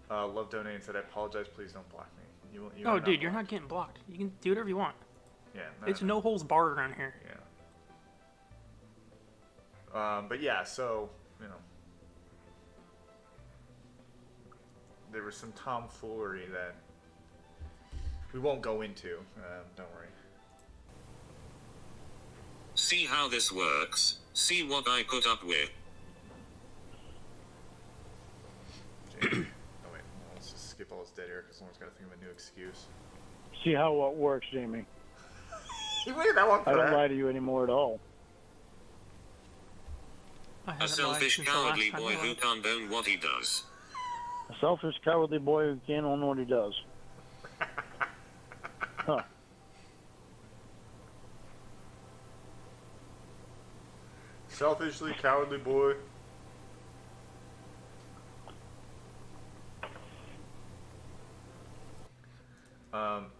Love donated said, I apologize, please don't block me. Oh, dude, you're not getting blocked. You can do whatever you want. Yeah. It's no holds barred around here. Yeah. But yeah, so, there was some tomfoolery that we won't go into. Don't worry. See how this works. See what I put up with. Jamie. Oh, wait. Well, let's just skip all this dead air because someone's got to think of a new excuse. See how it works, Jamie. You waited that long for I don't that? lie to you anymore at all. A selfish, cowardly boy who can't own what he does. A selfish, cowardly boy who can't own what he does. Huh. Selfishly cowardly boy.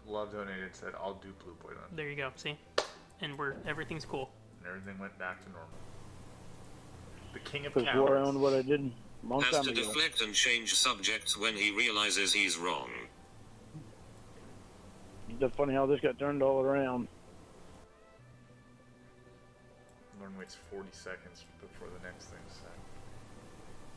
Love donated said, I'll do Blue Boy then. There you go. See? And everything's cool. And everything went back to normal. The king of Because cowards. War owned what I did a long Has time to ago. deflect and change subjects when he realizes he's wrong. It's funny how this got turned all around. Lorne waits 40 seconds before the next thing's said.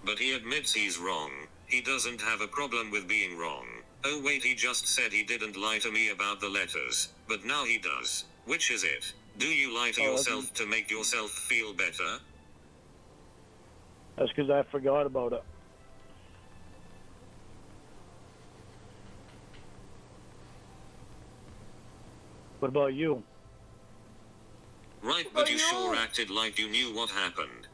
But he admits he's wrong. He doesn't have a problem with being wrong. Oh wait, he just said he didn't lie to me about the letters, but now he does. Which is it? Do you lie to yourself to make yourself feel better? That's because I forgot about it. What about you? Right, but you sure acted like you knew what happened.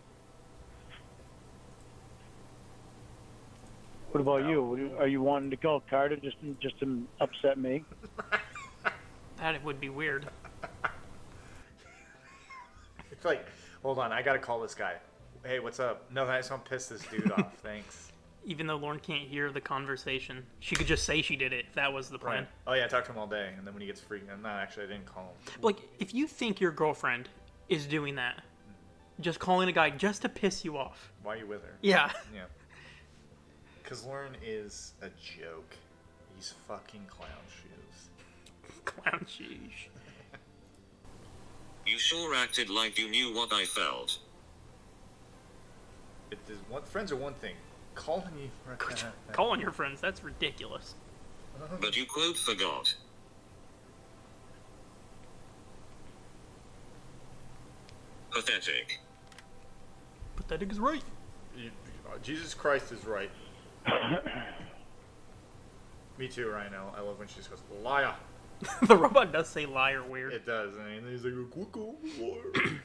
What about you? Are you wanting to call Carter just to upset me? That would be weird. It's like, hold on, I gotta call this guy. Hey, what's up? No, I just want to piss this dude off. Thanks. Even though Lorne can't hear the conversation, she could just say she did it if that was the plan. Right. Oh yeah, I talked to him all day, and then when he gets freaked, no, actually, I didn't call him. Like, if you think your girlfriend is doing that, just calling a guy just to piss you off. Why are you with her? Yeah. Yeah. Because Lorne is a joke. He's fucking clown shoes. Clown sheesh. You sure acted like you knew what I felt. Friends are one thing. Calling you. Calling your friends, that's ridiculous. But you quote forgot. Pathetic. Pathetic is right. Jesus Christ is right. Me too, Ryan. I love when she just goes, liar. The robot does say liar weird. It does. I mean, he's like, cuckoo, liar.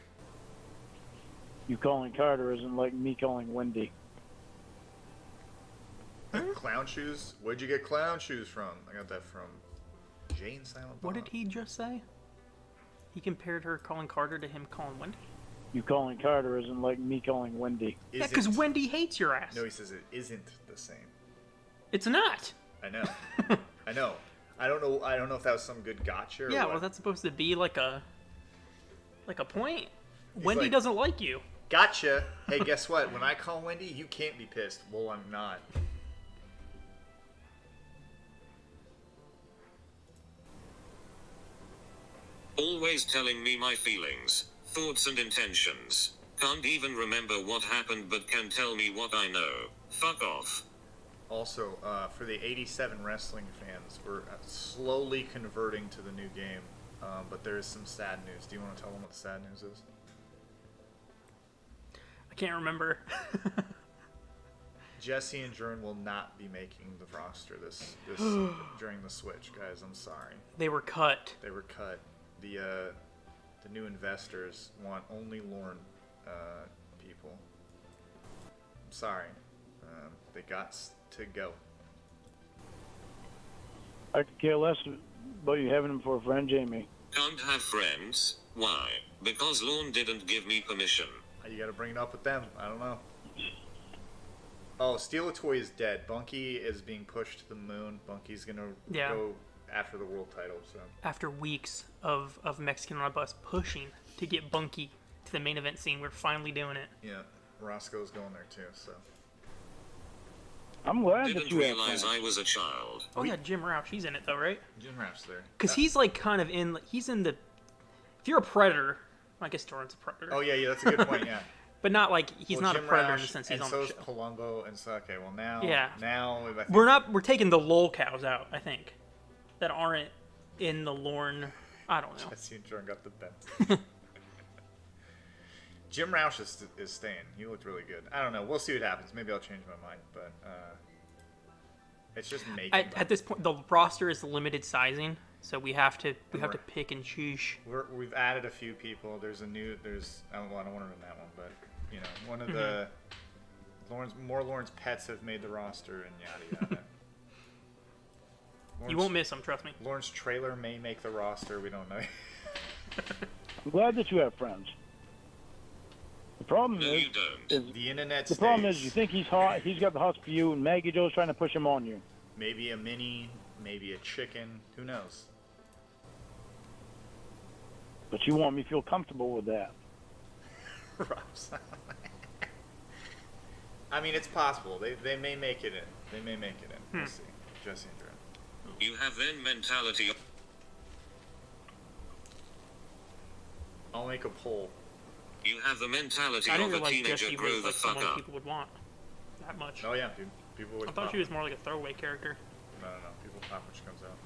You calling Carter isn't like me calling Wendy. Clown shoes? Where'd you get clown shoes from? I got that from Jane Silent Bob. What did he just say? He compared her calling Carter to him calling Wendy? You calling Carter isn't like me calling Wendy. Yeah, because Isn't. Wendy hates your ass. No, he says it isn't the same. It's not. I know. I know. I don't know if that was some good gotcha or Yeah, what. well, that's supposed to be like a point. Wendy like- doesn't like you. Gotcha. Hey, guess what? When I call Wendy, you can't be pissed. Well, I'm not. Always telling me my feelings, thoughts and intentions. Can't even remember what happened but can tell me what I know. Fuck off. Also, for the 87 wrestling fans, we're slowly converting to the new game, but there is some sad news. Do you want to tell them what the sad news is? I can't remember. Jesse and Jern will not be making the roster this during the switch, guys. I'm sorry. They were cut. They were cut. The new investors want only Lorne people. I'm sorry. They got to go. I could care less about you having him for a friend, Jamie. Can't have friends. Why? Because Lorne didn't give me permission. You gotta bring it up with them. I don't know. Oh, Steal a Toy is dead. Bunky is being pushed to the moon. Bunky's gonna go after the world title. So After weeks of Mexican on a Bus pushing to get Bunky to the main event scene, we're finally doing it. yeah, Roscoe's going there too. So I'm glad that Didn't you have realize friends. I was a child. Oh yeah, Jim Roush, he's in it though, right? Jim Raph's there. Because he's like kind of in. He's in the. If you're a predator, I guess Doran's a predator. Oh yeah, that's a good point. Yeah. But not like he's not Jim a predator in Rash, the sense he's and on so the is show. Palumbo, and so okay. Well now, Yeah. now I think We're taking the lol cows out. I think that aren't in the Lorne. I don't know. Jesse and Jordan got the best. Jim Roush is staying. He looked really good. I don't know. We'll see what happens. Maybe I'll change my mind, but it's just making. At this point, the roster is limited sizing, so we have to pick and choose. We've added a few people. There's I don't want to run that one, but you know, one of the Lawrence pets have made the roster and yada yada. You won't miss them, trust me. Lawrence trailer may make the roster. We don't know. I'm glad that you have friends. The problem No, is, you don't. The internet. the problem is, you think he's hot. He's got the hots for you, and Maggie Joe's trying to push him on you. Maybe a mini, maybe a chicken. Who knows? But you want me to feel comfortable with that. Rob's. I mean, it's possible. They may make it in. They may make it in. We'll see. Jesse and Drew. You have then mentality. I'll make a poll. You have the mentality I of didn't a realize teenager. Jessie Grow was the like fuck someone up. people would want that much. Oh yeah, dude. People would. I thought pop. she was more like a throwaway character. No. People pop when she comes out.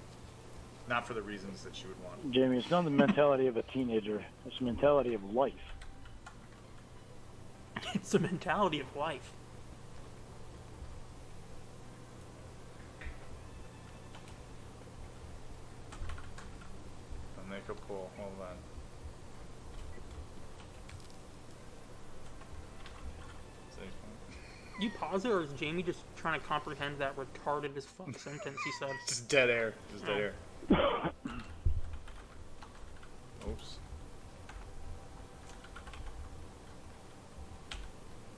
Not for the reasons that she would want. Jamie, it's not the mentality of a teenager. It's the mentality of life. It's the mentality of life. I'll make a poll. Hold on. You pause it, or is Jamie just trying to comprehend that retarded as fuck sentence he said? Just dead air. Just dead air. Oops.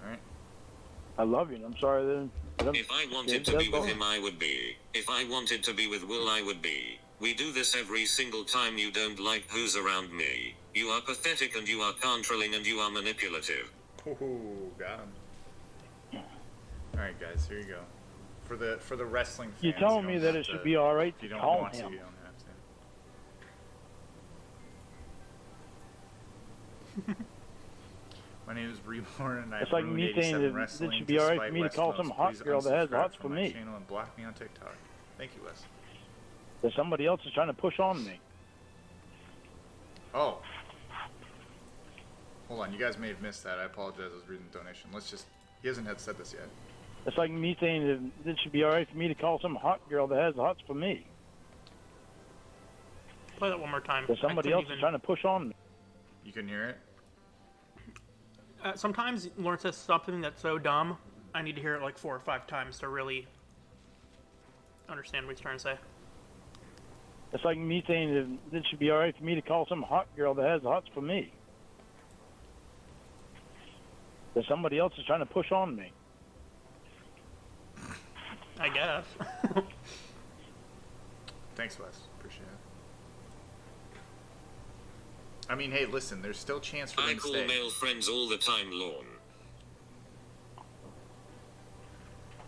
Alright. I love you, and I'm sorry that. If I wanted to be with him, I would be. If I wanted to be with Will, I would be. We do this every single time. You don't like who's around me. You are pathetic and you are controlling and you are manipulative. Ooh, got him. Alright guys, here you go. For the wrestling fans. You're telling me don't that have it should to- be all right If you to don't call want to, him. you don't have to. My name is Reborn and I It's have like ruined me saying 87 that wrestling it should be all right for despite me to West call Coast. some hot Please girl that has unsubscribe hots from for my me. channel and block me on TikTok. Thank you, Wes. That somebody else is trying to push on me. Oh. Hold on, you guys may have missed that. I apologize, I was reading the donation. He hasn't had said this yet. It's like me saying that it should be all right for me to call some hot girl that has hots for me. Play that one more time. That somebody else is trying to push on me. You can hear it? Sometimes Lauren says something that's so dumb, I need to hear it like 4 or 5 times to really understand what he's trying to say. It's like me saying that it should be all right for me to call some hot girl that has hots for me. That somebody else is trying to push on me. I guess. Thanks, Wes. Appreciate it. I mean, hey, listen, there's still chance for I them to call stay. male friends all the time, Lorne.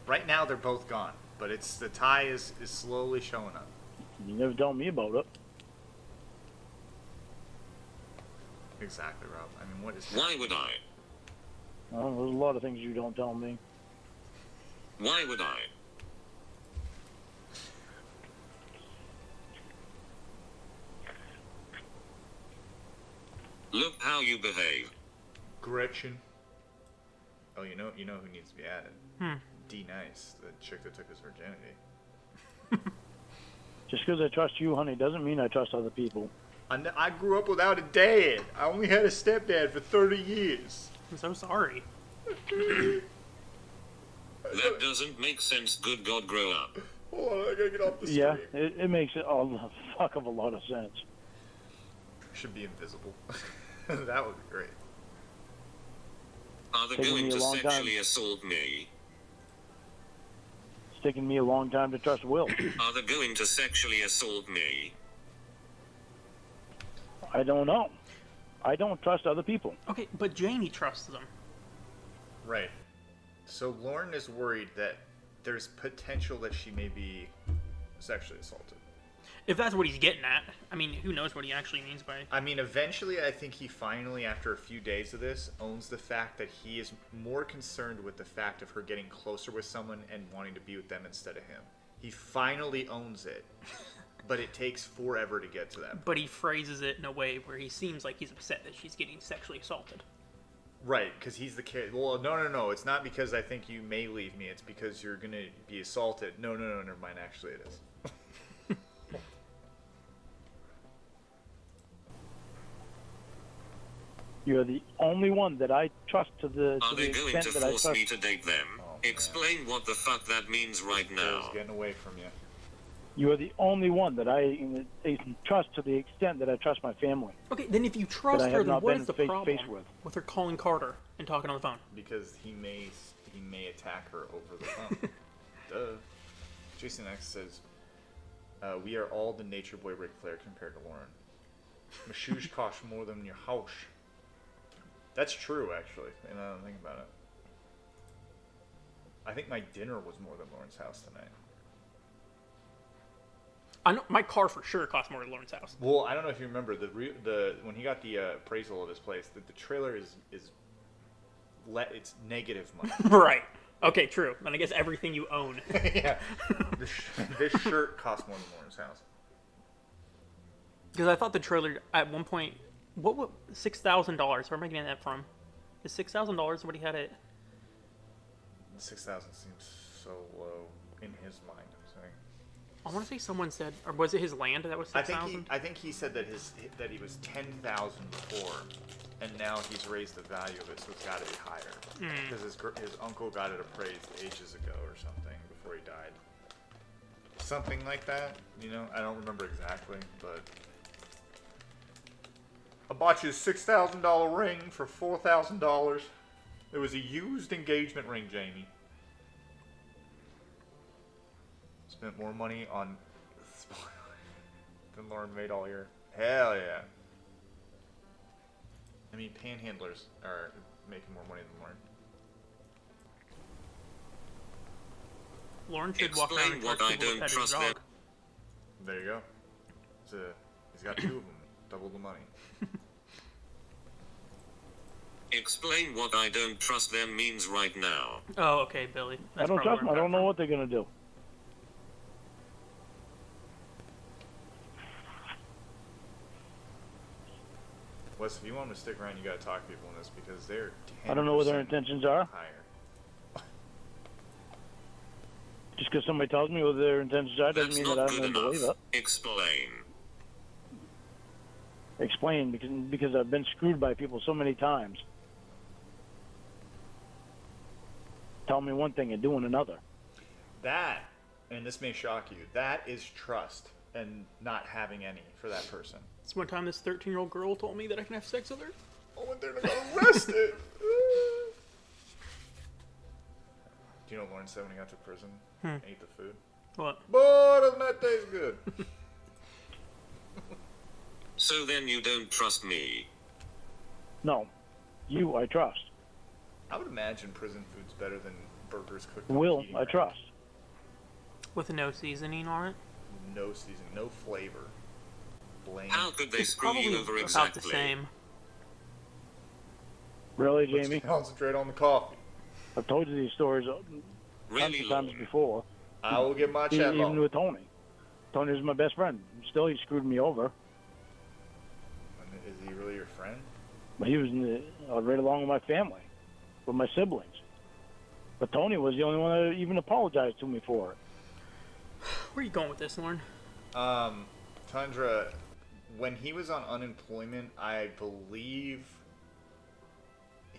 Right now, they're both gone, but the tie is slowly showing up. You never told me about it. Exactly, Rob. I mean, what is Why would I? Well, there's a lot of things you don't tell me. Why would I? Look how you behave. Gretchen? Oh, you know who needs to be added. D Nice, the chick that took his virginity. Just because I trust you, honey, doesn't mean I trust other people. I grew up without a dad. I only had a stepdad for 30 years. I'm so sorry. That doesn't make sense. Good God, grow up. Hold on, I gotta get off the street. Yeah, it makes it a fuck of a lot of sense. Should be invisible. That would be great. Are they Taking going me a to long time. sexually assault me? It's taken me a long time to trust Will. Are they going to sexually assault me? I don't know. I don't trust other people. Okay, but Jamie trusts them. Right. So Lorne is worried that there's potential that she may be sexually assaulted. If that's what he's getting at. I mean, who knows what he actually means by... I mean, eventually, I think he finally, after a few days of this, owns the fact that he is more concerned with the fact of her getting closer with someone and wanting to be with them instead of him. He finally owns it, but it takes forever to get to that point. But he phrases it in a way where he seems like he's upset that she's getting sexually assaulted. Right, because he's the kid. Well, no. It's not because I think you may leave me. It's because you're going to be assaulted. No, never mind. Actually, it is. You're the only one that I trust to the Are they going to extent that I force trust. me to date them? Oh, man. Explain what the fuck that means right Bill's now. getting away from you. You are the only one that I trust to the extent that I trust my family. Okay, then if you trust That I her, have then not what been is the face to problem face with. her calling Carter and talking on the phone? Because he may attack her over the phone. Duh. Jason X says, we are all the nature boy Ric Flair compared to Lorne. My shoes cost more than your house. That's true, actually, and I don't think about it. I think my dinner was more than Lorne's house tonight. I know my car for sure costs more than Lorne's house. Well, I don't know if you remember the when he got the appraisal of his place, the trailer is it's negative money. Right. Okay, true. And I guess everything you own. Yeah. This shirt costs more than Lorne's house. Because I thought the trailer at one point, what was $6,000? Where am I getting that from? Is $6,000 what he had it? 6,000 seems so low in his mind. I'm saying. I want to say someone said, or was it his land that was 6,000? I think he said that he was 10,000 before, and now he's raised the value of it, so it's got to be higher. Because his uncle got it appraised ages ago or something before he died. Something like that, you know. I don't remember exactly, but I bought you a $6,000 ring for $4,000. It was a used engagement ring, Jamie. Spent more money on than Lorne made all year. Hell yeah. I mean, panhandlers are making more money than Lorne. Lorne should walk around and Explain what touch I people don't with trust dog. them. There you go. He's got 2 of them. Double the money. Explain what I don't trust them means right now. Oh, okay, Billy. That's I don't probably trust them. where I it don't got know what they're going to do. Wes, if you want them to stick around, you gotta talk to people in this because they're 10% I don't know what their intentions are. higher. Just because somebody tells me what their intentions are doesn't That's mean that not I'm good going to believe enough. it. Explain. Explain, because I've been screwed by people so many times. Tell me one thing and doing another. That, and this may shock you, that is trust and not having any for that person. It's one time this 13-year-old girl told me that I can have sex with her. I went there and I got arrested. Do you know what Lorne said when he got to prison? Ate the food. What? Boy, doesn't that taste good? So then you don't trust me. No. You, I trust. I would imagine prison food's better than burgers cooked on Will, heating I range. trust. With no seasoning on it? No seasoning, no flavor. Blame. How could they screw Probably you over about exactly? the same. Really, Let's Jamie? concentrate on the coffee. I've told you these stories tons Really, of times Lorne? before. I will get my chat Even long. with Tony. Tony was my best friend. Still, he screwed me over. Is he really your friend? But he was right along with my family, with my siblings. But Tony was the only one that even apologized to me for it. Where are you going with this, Lorne? Tundra, when he was on unemployment, I believe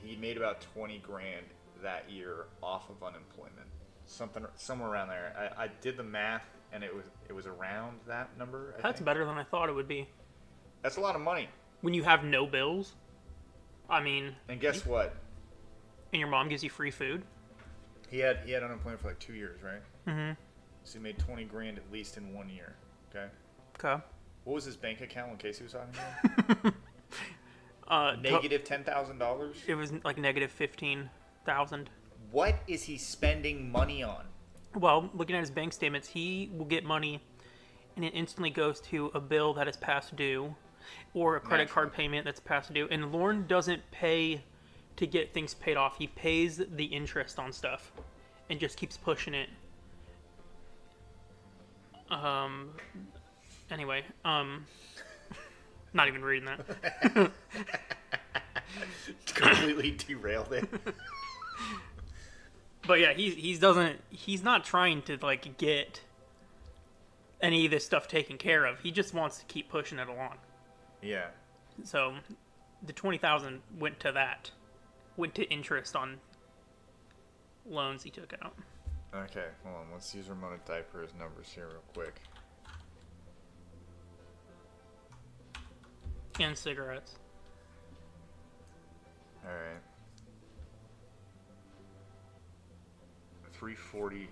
he made about 20 grand that year off of unemployment. Somewhere around there. I did the math, and it was around that number. I That's think. better than I thought it would be. That's a lot of money. When you have no bills, I mean, And guess what? And your mom gives you free food? He had unemployment for like 2 years, right? Mm-hmm. So he made 20 grand at least in 1 year. Okay. Okay. What was his bank account when Casey was talking about? Negative $10,000. It was like negative 15,000. What is he spending money on? Well, looking at his bank statements, he will get money, and it instantly goes to a bill that is past due, or a credit card payment that's past due. And Lorne doesn't pay to get things paid off. He pays the interest on stuff, and just keeps pushing it. Anyway, not even reading that. Completely derailed it. But yeah, he's not trying to like get any of this stuff taken care of. He just wants to keep pushing it along. Yeah. So the 20,000 went to interest on loans he took out. Okay, hold on. Let's use Ramona Diaper's numbers here real quick. And cigarettes. All right. 340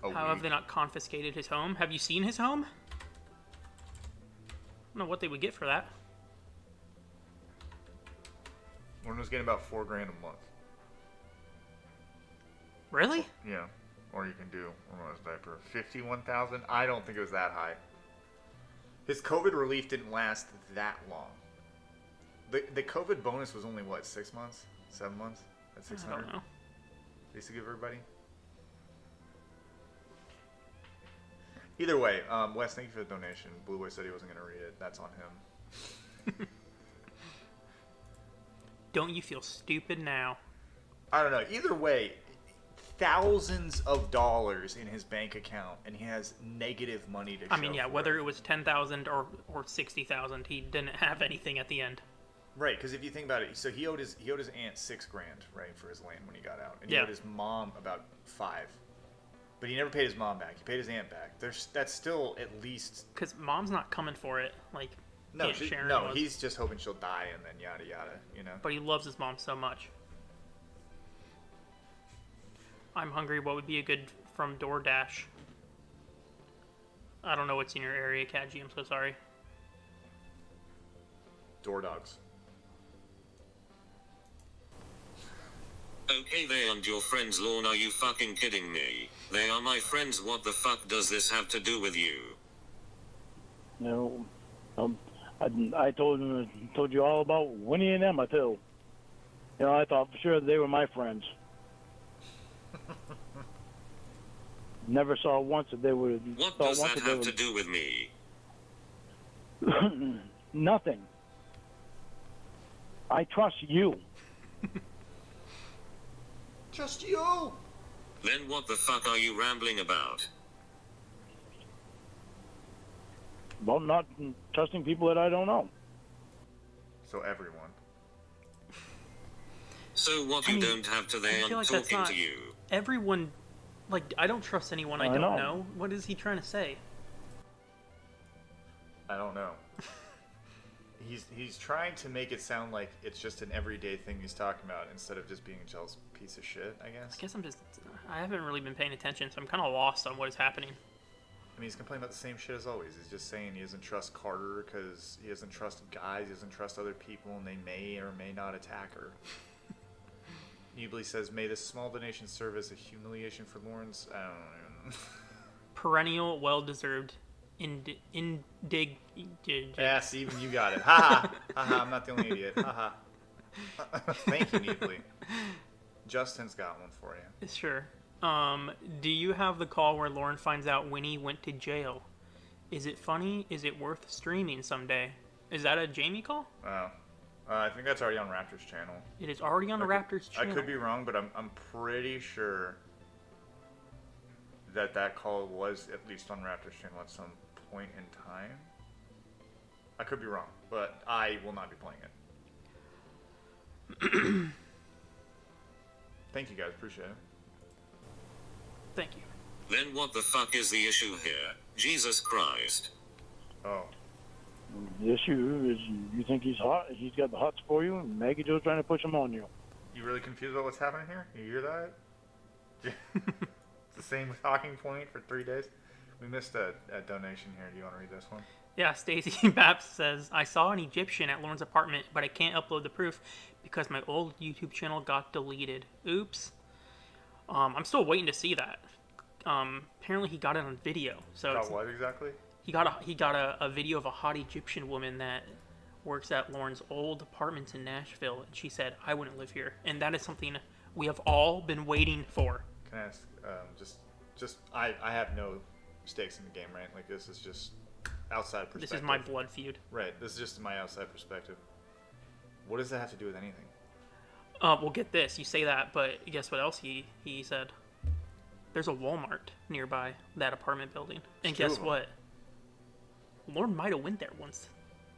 a How week. have they not confiscated his home? Have you seen his home? I don't know what they would get for that. One was getting about $4 grand a month. Really? Yeah. Or you can do Ramona's diaper. 51,000. I don't think it was that high. His COVID relief didn't last that long. The COVID bonus was only what, 6 months, 7 months at 600. I don't know. They used to give everybody. Either way, Wes, thank you for the donation. Blue Boy said he wasn't going to read it. That's on him. Don't you feel stupid now? I don't know. Either way, thousands of dollars in his bank account, and he has negative money to show. I mean, yeah, for whether it was 10,000 or 60,000, he didn't have anything at the end. Right, because if you think about it, so he owed his aunt $6 grand, right, for his land when he got out, and he Yeah. owed his mom about $5. But he never paid his mom back. He paid his aunt back. That's still at least. Because mom's not coming for it. Like, No, Aunt Sharon was. he's just hoping she'll die and then yada yada, you know. But he loves his mom so much. I'm hungry. What would be a good from DoorDash? I don't know what's in your area, Cat G. I'm so sorry. Door dogs. Okay, they and your friends, Lorne, are you fucking kidding me? They are my friends. What the fuck does this have to do with you? You know, I told you all about Winnie and Emma too. You know, I thought for sure they were my friends. Never saw once that they would. What does that have to do with me? Nothing. I trust you. Just you. Then what the fuck are you rambling about? About not trusting people that I don't know. So everyone. So what, you don't have to I they feel and like that's talking not to you? everyone. Like, I don't trust anyone I don't know. What is he trying to say? I don't know. He's trying to make it sound like it's just an everyday thing he's talking about instead of just being a jealous piece of shit, I guess. I haven't really been paying attention, so I'm kind of lost on what is happening. I mean, he's complaining about the same shit as always. He's just saying he doesn't trust Carter because he doesn't trust guys, he doesn't trust other people, and they may or may not attack her. Nubly says, may this small donation serve as a humiliation for Lawrence? I don't even know. Perennial, well-deserved Yes, even you got it. Ha ha. I'm not the only idiot. Ha ha. Thank you, Nubly. Justin's got one for you. Sure. Do you have the call where Lorne finds out Winnie went to jail? Is it funny? Is it worth streaming someday? Is that a Jamie call? Oh. I think that's already on Raptor's channel. It is already on the Raptors channel. I could be wrong, but I'm pretty sure that call was at least on Raptor's channel at some point in time. I could be wrong, but I will not be playing it. Thank you guys, appreciate it. Thank you. Then what the fuck is the issue here? Jesus Christ. Oh. The issue is you think he's hot, he's got the hots for you, and Maggie Joe's trying to push him on you. You really confused about what's happening here? You hear that? It's the same talking point for 3 days. We missed a donation here. Do you want to read this one? Yeah, Stacy Baps says, I saw an Egyptian at Lorne's apartment, but I can't upload the proof because my old YouTube channel got deleted. Oops. I'm still waiting to see that. Apparently he got it on video. So Got what exactly? he got a video of a hot Egyptian woman that works at Lorne's old apartments in Nashville, and she said, I wouldn't live here. And that is something we have all been waiting for. Can I ask, I have no stakes in the game, right? Like, this is just outside perspective. This is my blood feud. Right, this is just my outside perspective. What does that have to do with anything? Well, get this. You say that, but guess what else he said? There's a Walmart nearby that apartment building. And It's two guess of 'em. what? Lorne might have went there once.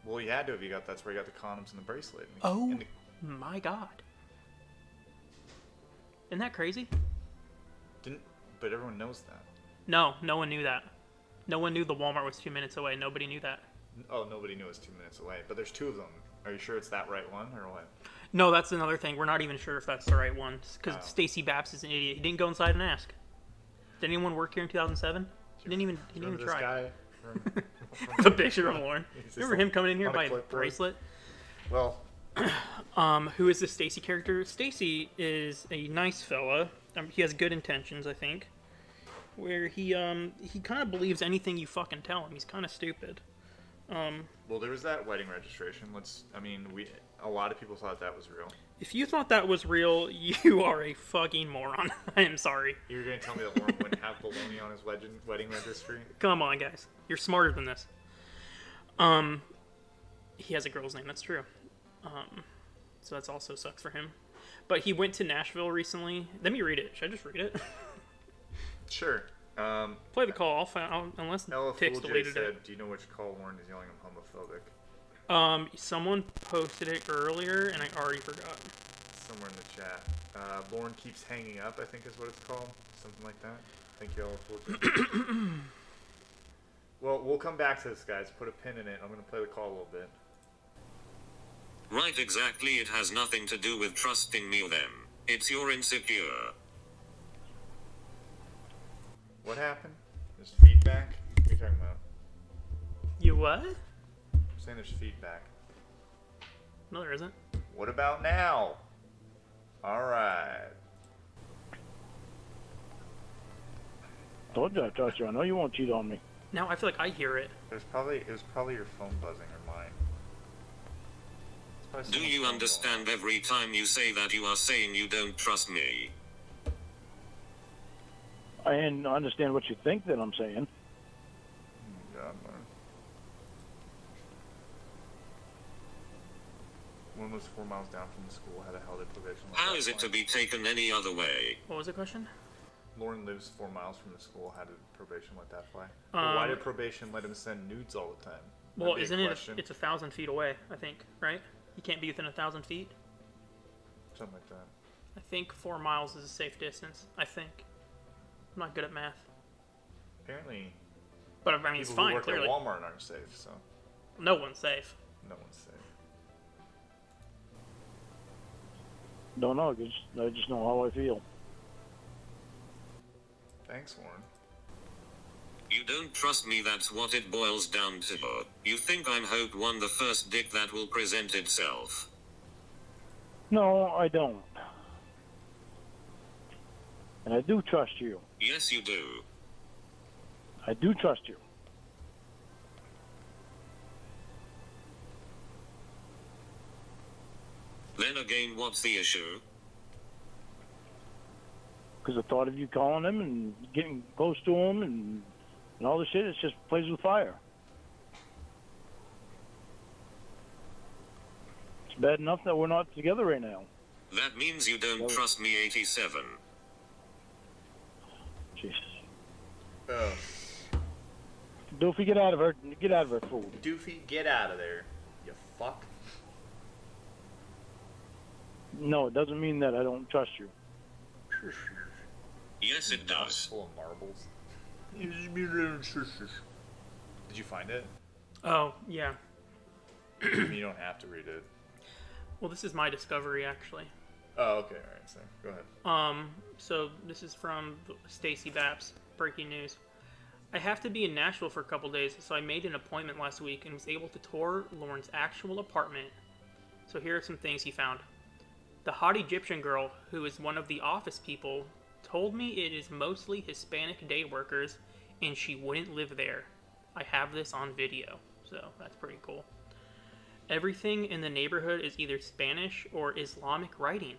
Well, you had to have. That's where you got the condoms and the bracelet. Oh, And the- my God. Isn't that crazy? but everyone knows that. No one knew that. No one knew the Walmart was 2 minutes away. Nobody knew that. Oh, nobody knew it was 2 minutes away. But there's two of them. Are you sure it's that right one or what? No, that's another thing. We're not even sure if that's the right one. Because Oh. Stacy Baps is an idiot. He didn't go inside and ask. Did anyone work here in 2007? He didn't even Remember try. this guy from The picture of Lorne. He's just Remember him coming in here on a by a clipboard. bracelet? Well, Who is this Stacy character? Stacy is a nice fella. He has good intentions, I think. Where he kind of believes anything you fucking tell him. He's kind of stupid. well, there was that wedding registration. A lot of people thought that was real. If you thought that was real, you are a fucking moron. I am sorry. You were going to tell me that Lorne wouldn't have baloney on his wedding registry? Come on, guys. You're smarter than this. He has a girl's name. That's true. So that's also sucks for him. But he went to Nashville recently. Let me read it. Should I just read it? Sure. Play the call. Unless Ella Tix Fool J deleted said, it. do you know which call Lorne is yelling I'm homophobic? Someone posted it earlier, and I already forgot. Somewhere in the chat. Lorne keeps hanging up, I think is what it's called. Something like that. Thank you, Ella Fool J. Well, we'll come back to this, guys. Put a pin in it. I'm going to play the call a little bit. Right, exactly. It has nothing to do with trusting me or them. It's your insecure. What happened? There's feedback? What are you talking about? You what? I'm saying there's feedback. No, there isn't. What about now? Alright. Told you I trust you. I know you won't cheat on me. Now I feel like I hear it. It was probably your phone buzzing or mine. It's probably Do someone's you phone understand every time you say that you are saying you don't trust me? I understand what you think that I'm saying. going. Oh, God, man. One was 4 miles down from the school, had a held at probation. How is it to be taken any other way? What was the question? Lorne lives 4 miles from the school. How did probation let that fly? Or why did probation let him send nudes all the time? Well, That'd be a isn't it? question. It's 1,000 feet away. I think, right? You can't be within 1,000 feet. Something like that. I think 4 miles is a safe distance. I think. I'm not good at math, Apparently, but I mean it's people who fine. work Clearly, at Walmart aren't safe, so no one's safe. no one's safe. Don't know. I just know how I feel. Thanks, Warren. You don't trust me, that's what it boils down to. You think I'm Hope One, the first dick that will present itself. No, I don't. And I do trust you. Yes, you do. I do trust you. Then again, what's the issue? Because the thought of you calling him and getting close to him and all this shit, it's just plays with fire. It's bad enough that we're not together right now. That means you don't trust me, 87. Jesus. Oh, Doofy, get out of her. Get out of her, fool. Doofy, get out of there, you fuck. No, it doesn't mean that I don't trust you. Yes, it does. Full of marbles. Did you find it? Oh yeah. You don't have to read it. Well, this is my discovery actually. Oh, okay. All right. So go ahead. So this is from Stacy Baps. Breaking news. I have to be in Nashville for a couple days, so I made an appointment last week and was able to tour Lorne's actual apartment. So here are some things he found. The hot Egyptian girl, who is one of the office people, told me it is mostly Hispanic day workers and she wouldn't live there. I have this on video, so that's pretty cool. Everything in the neighborhood is either Spanish or Islamic writing.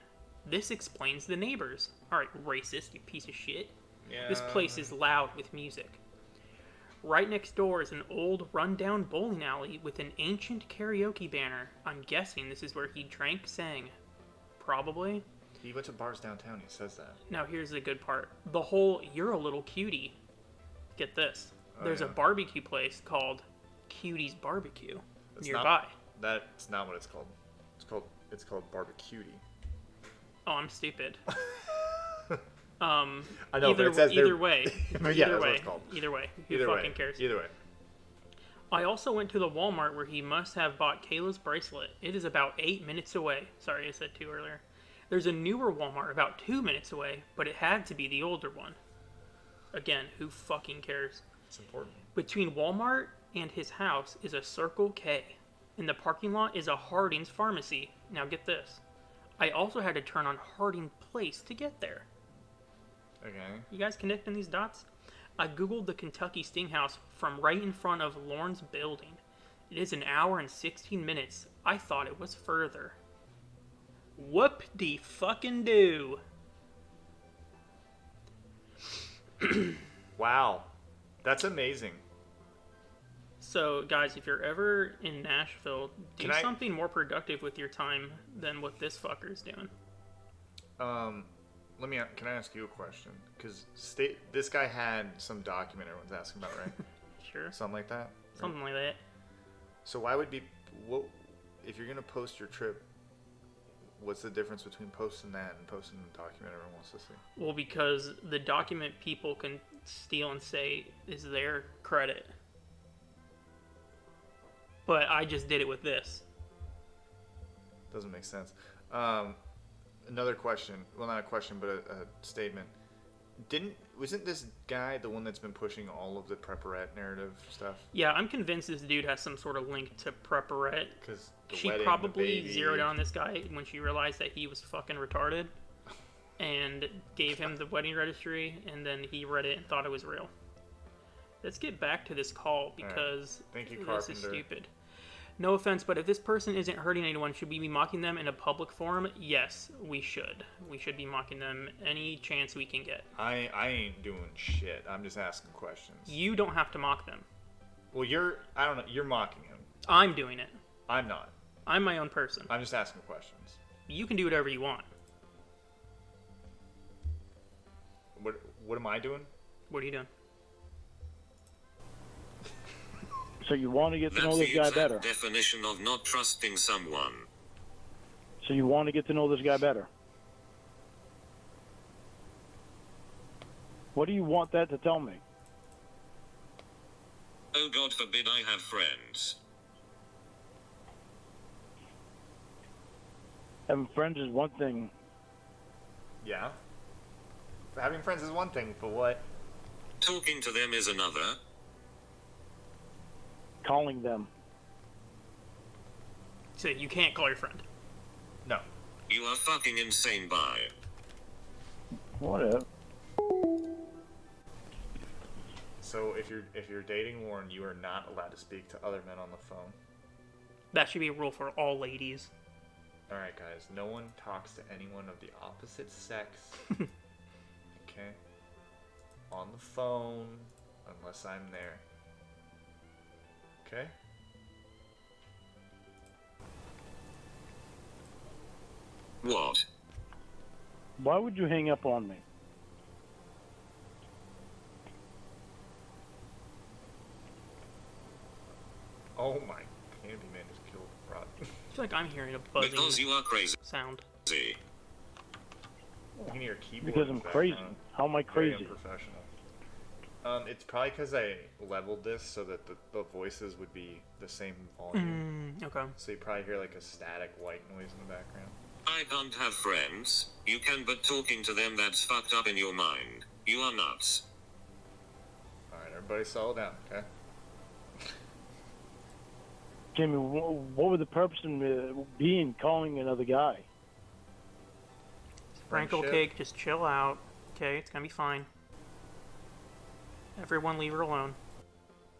This explains the neighbors. Alright, racist, you piece of shit. Yeah. This place is loud with music. Right next door is an old, run-down bowling alley with an ancient karaoke banner. I'm guessing this is where he drank, sang. Probably. He went to bars downtown. He says that. Now here's the good part. The whole "you're a little cutie." Get this. There's yeah. a barbecue place called Cutie's Barbecue It's nearby. That's not what it's called. It's called Barbecutie. Oh, I'm stupid. I know, but it says either way. But yeah, either that's way. what it's called. Either way. Who Either fucking way. cares? Either way. I also went to the Walmart where he must have bought Kayla's bracelet. It is about 8 minutes away. Sorry, I said 2 earlier. There's a newer Walmart about 2 minutes away, but it had to be the older one. Again, who fucking cares? It's important. Between Walmart and his house is a Circle K. In the parking lot is a Harding's Pharmacy. Now get this. I also had to turn on Harding Place to get there. Okay. You guys connecting these dots? I googled the Kentucky Stinghouse from right in front of Lorne's building. It is an hour and 16 minutes. I thought it was further. Whoop-de-fucking-do. Wow. That's amazing. So, guys, if you're ever in Nashville, do Can I- something more productive with your time than what this fucker's doing. Can I ask you a question? Because this guy had some document everyone's asking about, right? Sure. Something like that? Something like that. So if you're going to post your trip, what's the difference between posting that and posting the document everyone wants to see? Well, because the document people can steal and say is their credit. But I just did it with this. Doesn't make sense. Another question. Well, not a question, but a statement. Wasn't this guy the one that's been pushing all of the Prepperette narrative stuff? Yeah, I'm convinced this dude has some sort of link to Prepperette. Because She probably zeroed on this guy when she realized that he was fucking retarded and gave him the wedding registry, and then he read it and thought it was real. Let's get back to this call because Thank you, this Carpenter. is stupid. No offense, but if this person isn't hurting anyone, should we be mocking them in a public forum? Yes, we should. We should be mocking them any chance we can get. I ain't doing shit. I'm just asking questions. You don't have to mock them. Well, I don't know. You're mocking him. I'm doing it. I'm not. I'm my own person. I'm just asking questions. You can do whatever you want. What am I doing? What are you doing? So you want to get to That's know the this guy exact better. definition of not trusting someone. So you want to get to know this guy better. What do you want that to tell me? Oh God forbid I have friends. Having friends is one thing. Yeah. Having friends is one thing, but what? Talking to them is another. Calling them. So you can't call your friend. No. You are fucking insane, bye. Whatever. So if you're dating Lorne, you are not allowed to speak to other men on the phone. That should be a rule for all ladies. All right, guys. No one talks to anyone of the opposite sex. Okay. On the phone, unless I'm there. Okay. What? Why would you hang up on me? Oh my! Candyman just killed Rod. I feel like I'm hearing a buzzing Because you are crazy. sound. You can hear a keyboard. Because in I'm the crazy. background. How am I Very crazy? unprofessional. It's probably because I leveled this so that the voices would be the same volume. Okay. So you probably hear like a static white noise in the background. I can't have friends. You can, but talking to them, that's fucked up in your mind. You are nuts. Alright, everybody settle down, okay? Jimmy, what would the purpose of being calling another guy? Sprinkle Friendship. cake, just chill out. Okay, it's gonna be fine. Everyone leave her alone.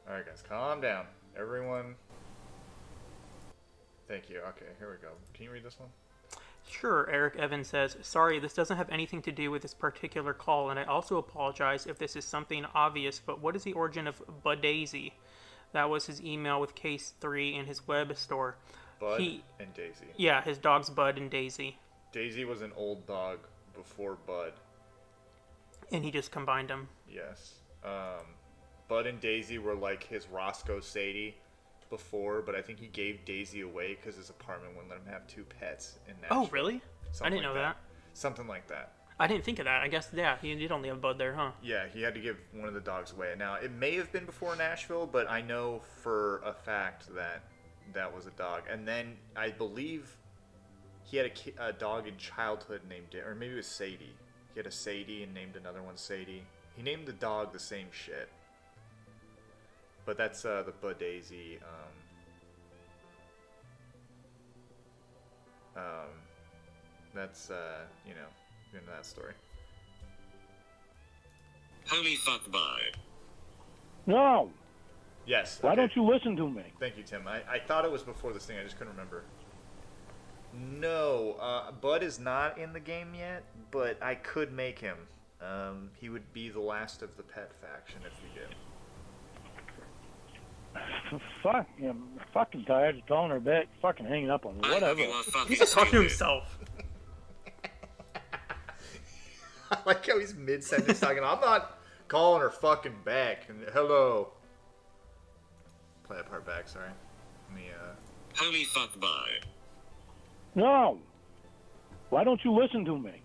Alright, guys, calm down. Everyone. Thank you. Okay, here we go. Can you read this one? Sure, Eric Evans says, sorry, this doesn't have anything to do with this particular call, and I also apologize if this is something obvious, but what is the origin of Budaisy? That was his email with case 3 in his web store. Bud and Daisy. Yeah, his dogs Bud and Daisy. Daisy was an old dog before Bud. And he just combined them. Yes. Bud and Daisy were like his Roscoe Sadie before, but I think he gave Daisy away because his apartment wouldn't let him have 2 pets in Nashville. Oh, really? I didn't know that. Something like that. I didn't think of that. I guess, yeah, he did only have Bud there, huh? Yeah, he had to give one of the dogs away. Now, it may have been before Nashville, but I know for a fact that that was a dog. And then I believe he had a dog in childhood named, or maybe it was Sadie. He had a Sadie and named another one Sadie. He named the dog the same shit. But that's the Budaisy. That's you know, into that story. Holy fuck, bye. No. Yes. Why okay. don't you listen to me? Thank you, Tim. I thought it was before this thing. I just couldn't remember. No, Bud is not in the game yet, but I could make him. He would be the last of the pet faction if we did. Fuck, I'm fucking tired of calling her back, fucking hanging up on her. I hope Whatever. you are fucking He's just talking to stupid. himself. I like how he's mid-sentence talking. I'm not calling her fucking back. And hello. Play that part back, sorry. Let me, Holy fuck, bye. No. Why don't you listen to me?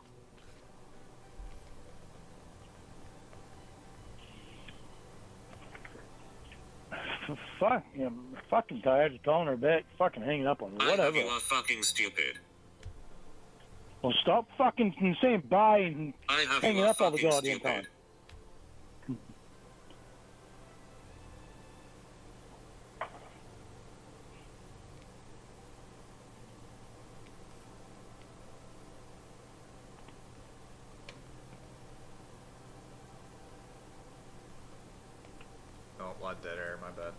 Fuck, I'm fucking tired of calling her back, fucking hanging up on her. I hope Whatever. you are fucking stupid. Well, stop fucking saying bye and I have hanging you are up all the fucking goddamn stupid. time. oh, a lot dead air, my bad.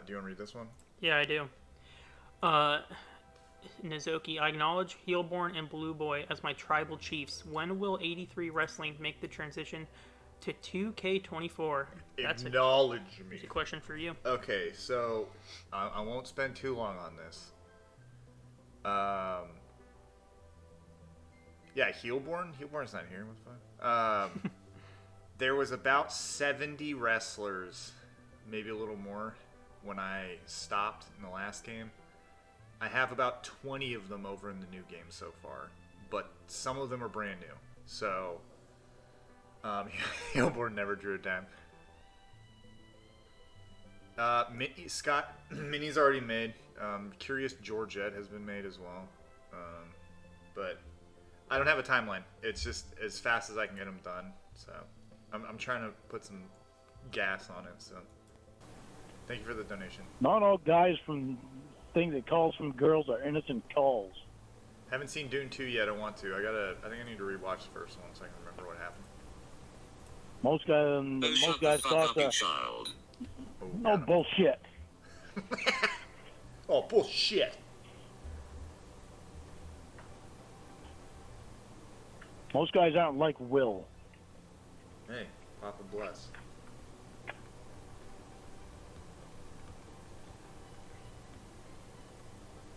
Do you want to read this one? Yeah, I do. Nizoki, I acknowledge Heelborn and Blue Boy as my tribal chiefs. When will 83 Wrestling make the transition to 2K24? That's Acknowledge me. a question for you. Okay, so I won't spend too long on this. Yeah, Heelborn. Heelborn's not here. What the fuck? There was about 70 wrestlers, maybe a little more, when I stopped in the last game. I have about 20 of them over in the new game so far, but some of them are brand new. So, Heelborn never drew a dime. Mini's already made. Curious Georgette has been made as well. But I don't have a timeline. It's just as fast as I can get them done. So I'm trying to put some gas on it. So thank you for the donation. Not all guys from things that calls from girls are innocent calls. Haven't seen Dune 2 yet. I want to. I think I need to rewatch the first one so I can remember what happened. Most Oh, guys shut the fuck thought up, you that. child. Oh, No got him. bullshit. Oh, bullshit. Most guys aren't like Will. Hey, Papa bless.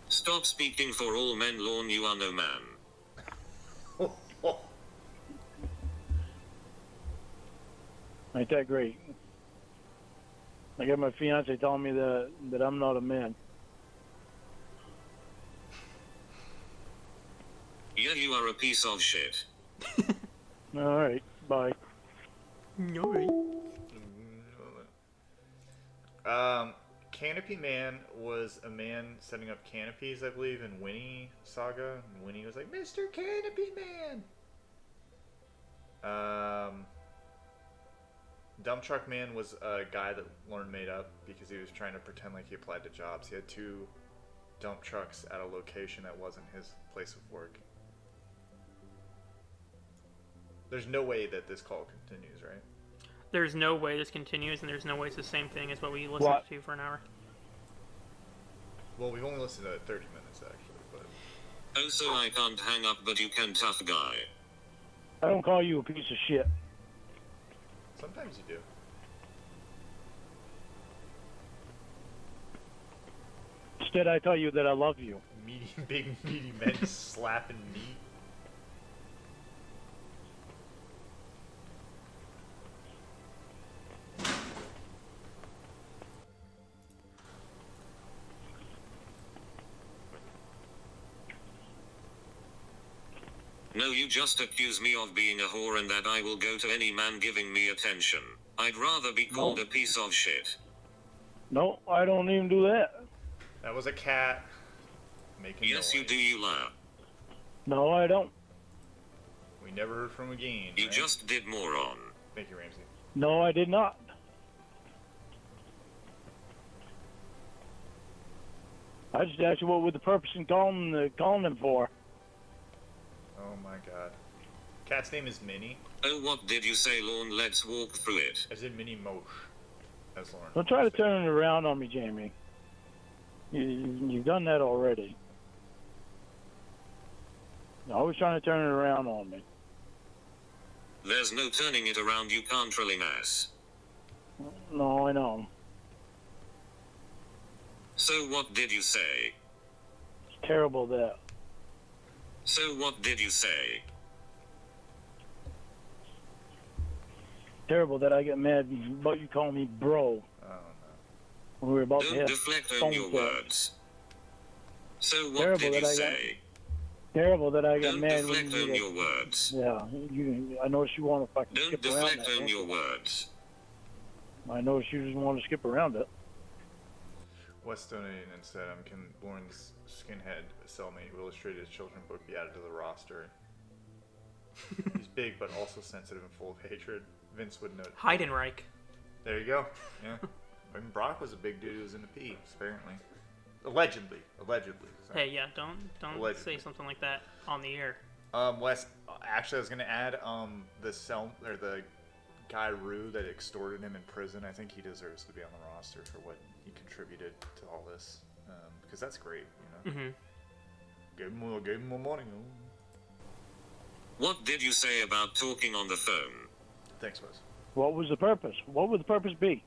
Stop speaking for all men, Lorne, you are no man. Ain't that great? I got my fiance telling me that I'm not a man. Yeah, you are a piece of shit. All right, bye. Canopy Man was a man setting up canopies, I believe, in Winnie Saga. And Winnie was like, Mr. Canopy Man! Dump Truck Man was a guy that Lorne made up because he was trying to pretend like he applied to jobs. He had 2 dump trucks at a location that wasn't his place of work. There's no way that this call continues, right? There's no way this continues, and there's no way it's the same thing as what we listened to for an hour. Well, we've only listened to 30 minutes, actually, but... Oh, so I can't hang up, but you can, tough guy. I don't call you a piece of shit. Sometimes you do. Instead, I tell you that I love you. Big meaty men slapping meat. No, you just accuse me of being a whore and that I will go to any man giving me attention. I'd rather be called a piece of shit. No, I don't even do that. That was a cat making Yes, noise. you do, you liar. No, I don't. We never heard from again. You right? just did, moron. Thank you, Ramsey. No, I did not. I just asked you what was the purpose in calling them for. Oh my god. Cat's name is Minnie, Oh, what did you say, Lorne? Let's walk through it. as in Minnie Mosh. As Lorne. Don't try to turn it around on me, Jamie. You've done that already. I was trying to turn it around on me. There's no turning it around, you controlling ass. No, I know. So what did you say? It's terrible that. So what did you say? Terrible that I get mad about you calling me bro Oh no. when we were about to Don't have deflect on phone your sex. words. So what Terrible did you that I say? Terrible that I got Don't mad when deflect you on did your words. Yeah, I noticed you want to fucking Don't skip around deflect that. on your words. I noticed you just want to skip around it. Wes donated and said, can Lorne's skinhead cellmate who illustrated his children's book be added to the roster? He's big, but also sensitive and full of hatred. Vince would note. Heidenreich. There you go. Yeah. I mean, Brock was a big dude who was into P, apparently. Allegedly. So. Hey, yeah, don't Allegedly. say something like that on the air. Wes, actually, I was gonna add the guy Rue that extorted him in prison. I think he deserves to be on the roster for what he contributed to all this, because that's great, you know. Mm-hmm. Gave him more money. What did you say about talking on the phone? Thanks, Wes. What was the purpose? What would the purpose be?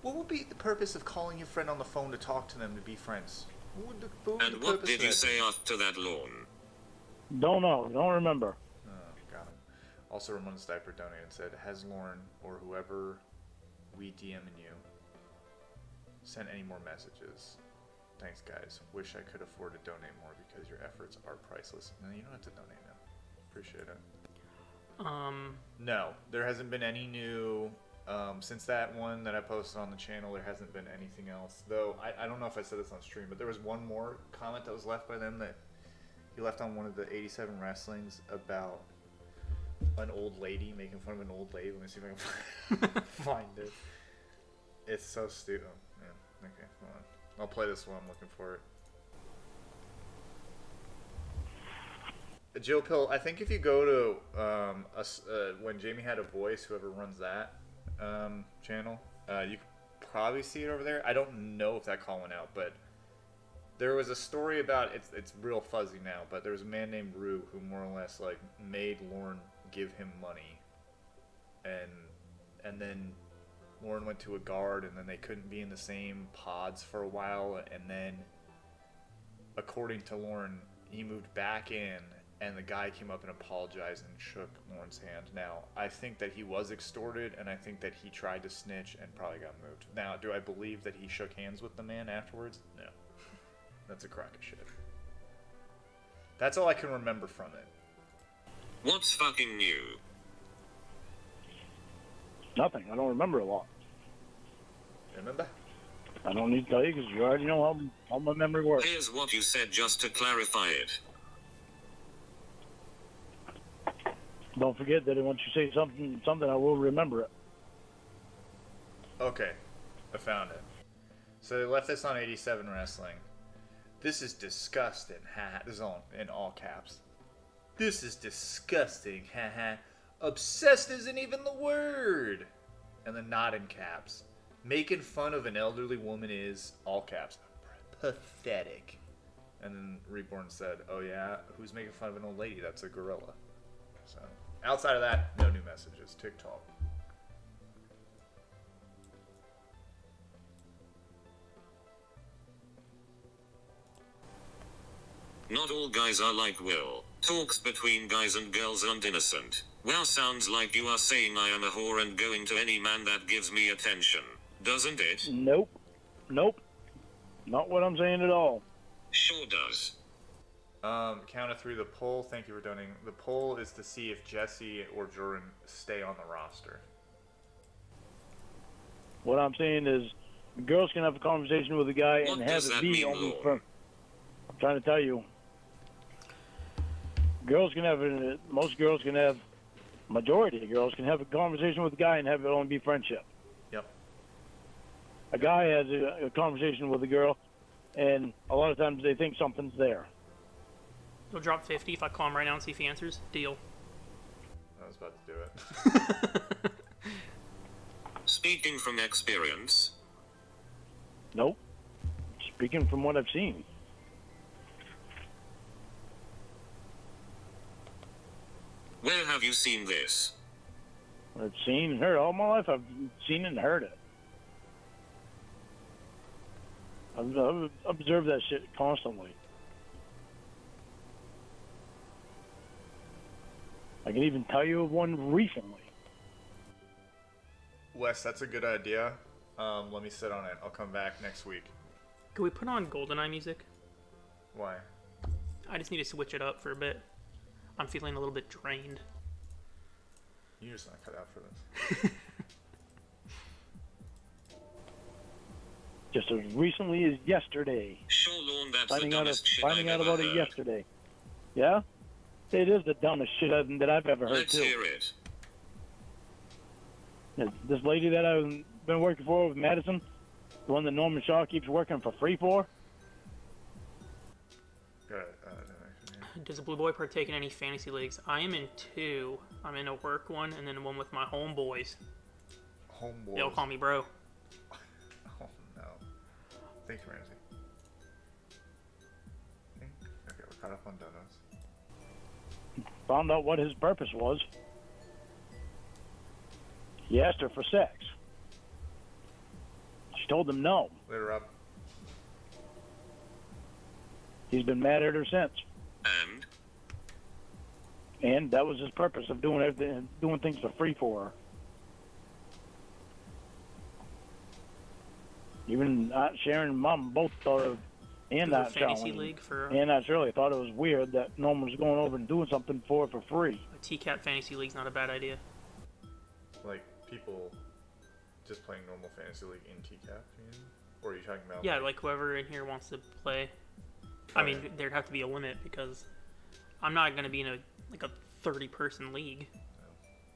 What would be the purpose of calling your friend on the phone to talk to them to be friends? And what did you say after that, Lorne? Don't know. Don't remember. Got him. Also, Ramona's Diaper donated and said, has Lorne or whoever we DMing you sent any more messages? Thanks, guys. Wish I could afford to donate more because your efforts are priceless. No, you don't have to donate now. Appreciate it. No, there hasn't been any new... since that one that I posted on the channel, there hasn't been anything else. Though, I don't know if I said this on stream, but there was one more comment that was left by them that he left on one of the 87 Wrestlings about an old lady, making fun of an old lady. Let me see if I can find it. It's so stupid. Yeah, okay, hold on. I'll play this while I'm looking for it. Jill Pill, I think if you go to when Jamie Had a Voice, whoever runs that channel, you could probably see it over there. I don't know if that call went out, but there was a story about it's real fuzzy now, but there was a man named Rue who more or less like made Lorne give him money, and then Lorne went to a guard, and then they couldn't be in the same pods for a while, and then according to Lorne, he moved back in, and the guy came up and apologized and shook Lorne's hand. Now, I think that he was extorted, and I think that he tried to snitch and probably got moved. Now, do I believe that he shook hands with the man afterwards? No. That's a crock of shit. That's all I can remember from it. What's fucking new? Nothing. I don't remember a lot. Remember? I don't need to tell you because you already know how my memory works. Here's what you said just to clarify it. Don't forget that once you say something, I will remember it. Okay, I found it. So they left this on 87 Wrestling. This is disgusting. Ha. This is in all caps. This is disgusting. Ha ha. Obsessed isn't even the word. And then not in caps. Making fun of an elderly woman is, all caps, pathetic. And then Reborn said, oh yeah, who's making fun of an old lady? That's a gorilla. So, outside of that, no new messages. TikTok. Not all guys are like Will. Talks between guys and girls aren't innocent. Wow, sounds like you are saying I am a whore and going to any man that gives me attention. Doesn't it? Nope. Not what I'm saying at all. Sure does. Count of 3, the poll. Thank you for donating. The poll is to see if Jesse or Jordan stay on the roster. What I'm saying is, girls can have a conversation with a guy What and have does it that be mean, only Lord? for. I'm trying to tell you. Most girls can have, majority of girls can have a conversation with a guy and have it only be friendship. Yep. A guy has a conversation with a girl, and a lot of times they think something's there. He'll drop 50 if I call him right now and see if he answers. Deal. I was about to do it. Speaking from experience. Nope. Speaking from what I've seen. Where have you seen this? I've seen and heard all my life. I've seen and heard it. I've observed that shit constantly. I can even tell you of one recently. Wes, that's a good idea. Let me sit on it. I'll come back next week. Can we put on GoldenEye music? Why? I just need to switch it up for a bit. I'm feeling a little bit drained. You're just not cut out for this. Just as recently as yesterday. Sure, Lorne, that's the Finding out dumbest shit finding I've out ever about it heard. yesterday. Yeah? It is the dumbest shit that I've ever heard, Let's too. hear it. This lady that I've been working for with Madison, the one that Norman Shaw keeps working for free for, Got it. Does the Blue Boy partake in any fantasy leagues? I am in 2. I'm in a work one and then one with my homeboys. Homeboys. They all call me bro. Oh no. Thanks, Ramsey. Okay, we're caught up on donuts. found out what his purpose was. He asked her for sex. She told him no. Later up. He's been mad at her since. And? And that was his purpose of doing everything, doing things for free for her. Even Aunt Sharon and Mom both thought of, and Do a Aunt fantasy Charlene, league for and Aunt Shirley thought it was weird that Norman was going over and doing something for free. a TCAT fantasy league's not a bad idea. Like, people just playing normal fantasy league in TCAP, you mean? Or are you talking about... Yeah, like whoever in here wants to play. I mean, there'd have to be a limit because I'm not going to be in a 30-person league.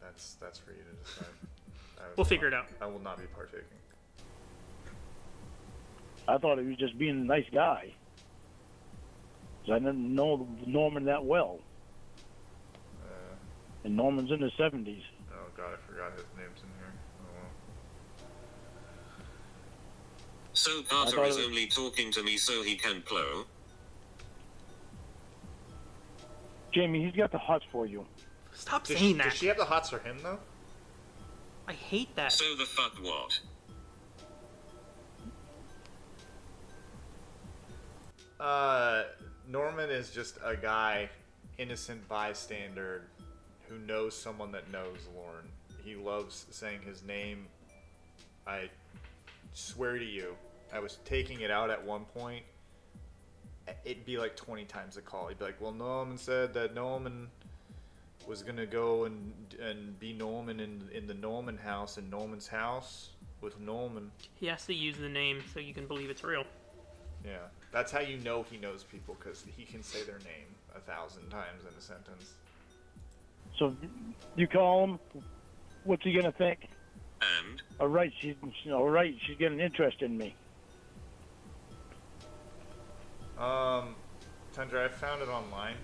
No, that's for you to decide. We'll figure it out. I will not be partaking. I thought he was just being a nice guy. 'Cause I didn't know Norman that well. And Norman's in his 70s. Oh god, I forgot his name's in here. Oh well. So I Carter thought is it was- only talking to me so he can plow? Jamie, he's got the hots for you. Stop Does saying that. Does she have the hots for him, though? I hate that. So the fuck what? Norman is just a guy, innocent bystander, who knows someone that knows Lorne. He loves saying his name. I swear to you, I was taking it out at one point. It'd be like 20 times a call. He'd be like, well, Norman said that Norman was going to go and be Norman in the Norman house, in Norman's house. with Norman. He has to use the name so you can believe it's real. Yeah, that's how you know he knows people, because he can say their name 1,000 times in a sentence. So you call him. What's he gonna think? And All right, she's getting interested in me. Tundra, I found it online.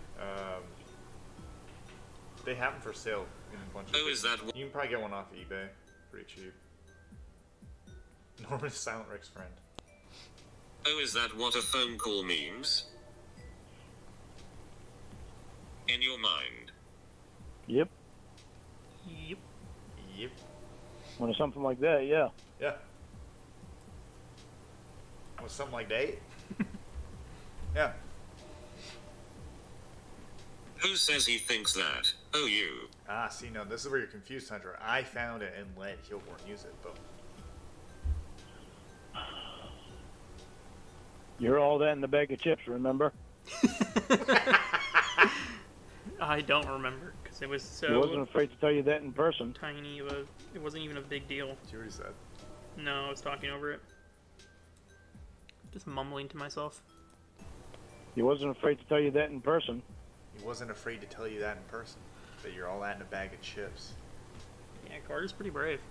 They have them for sale in a bunch of. oh, is that You can probably get one off eBay, pretty cheap. Norman's Silent Rick's friend. oh, is that what a phone call means? In your mind. Yep. Yep. Yep. When it's something like that, yeah. Yeah. Was something like that? Yeah. Who says he thinks that? Oh, you. Ah, see, no, this is where you're confused, Tundra. I found it and let Hilborn use it, but You're all that in the bag of chips, remember? I don't remember because it was He wasn't so afraid to tell you that in person. tiny. It wasn't even a big deal. you already said. No, I was talking over it. Just mumbling to myself. He wasn't afraid to tell you that in person. He wasn't afraid to tell you that in person. That you're all that in a bag of chips. Yeah, Carter's pretty brave.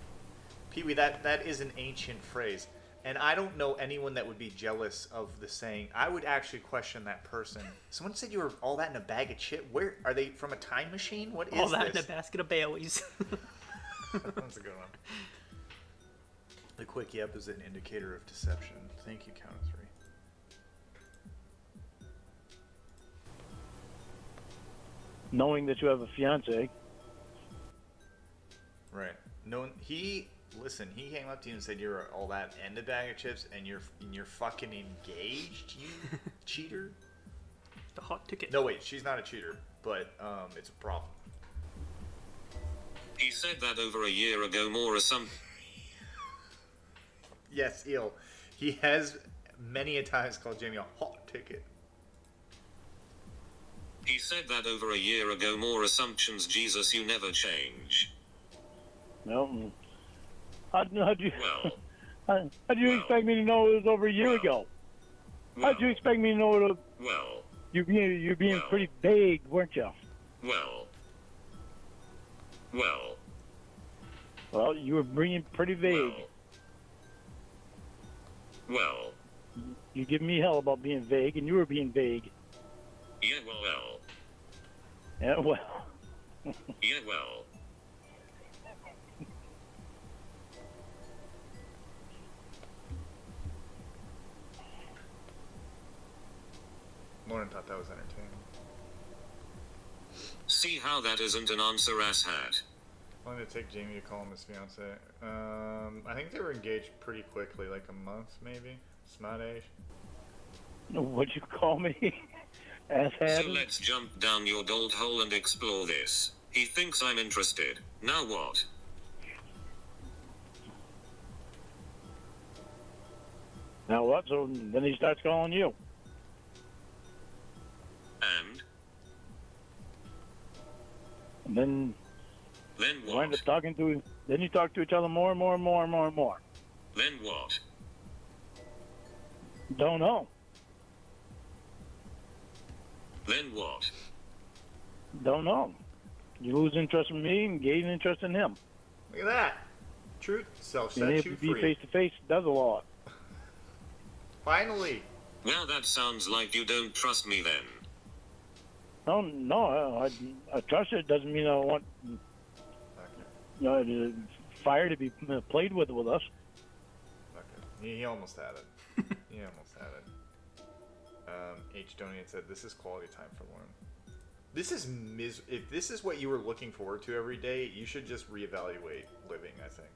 Pee-wee, that is an ancient phrase. And I don't know anyone that would be jealous of the saying. I would actually question that person. Someone said you were all that in a bag of chips. Where are they, from a time machine? What is All that this? in a basket of Baileys. That's a good one. The quick yep is an indicator of deception. Thank you, count of 3. Knowing that you have a fiance. Right. No, listen, he came up to you and said you're all that and a bag of chips, and you're fucking engaged, you cheater. The hot ticket. No, wait, she's not a cheater, but it's a problem. He said that over a year ago, more Yes, ill. He has many a times called Jamie a hot ticket. He said that over a year ago, more assumptions, Jesus, you never change. No. How'd you, Well, how'd you expect me to know it was over a year ago? How'd you expect me to know it? Well, You're being well. pretty vague, weren't you? well, Well, you were being pretty vague. well, You give me hell about being vague, and you were being vague. yeah, well, Yeah, well. yeah, well. Lorne thought that was entertaining. See how that isn't an answer, asshat. I'm going to take Jamie to call him his fiance. I think they were engaged pretty quickly, like a month maybe. Smart age. What'd you call me? So Asshat? let's jump down your gold hole and explore this. He thinks I'm interested. Now what? Now what? So then he starts calling you. And And then you wind what? up talking to. Then you talk to each other more and more and more and more and more. Then what? Don't know. Then what? Don't know. You lose interest in me and gain interest in him. Look at that. Truth self Being sets able you to be free. face to face does a lot. Finally. Well, that sounds like you don't trust me then. No, I trust it. Doesn't mean I want the fire to be played with us. Okay. He almost had it. He almost had it. H. Donian said, "This is quality time for Lorne." This is if this is what you were looking forward to every day, you should just reevaluate living, I think.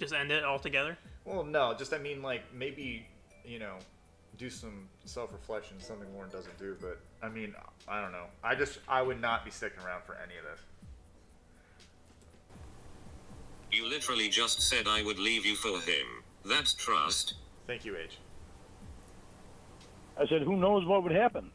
Just end it altogether. Well, no, just I mean, like, maybe, do some self-reflection, something Lorne doesn't do, but, I mean, I don't know. I would not be sticking around for any of this. You literally just said I would leave you for him. That's trust. Thank you, H. I said, who knows what would happen?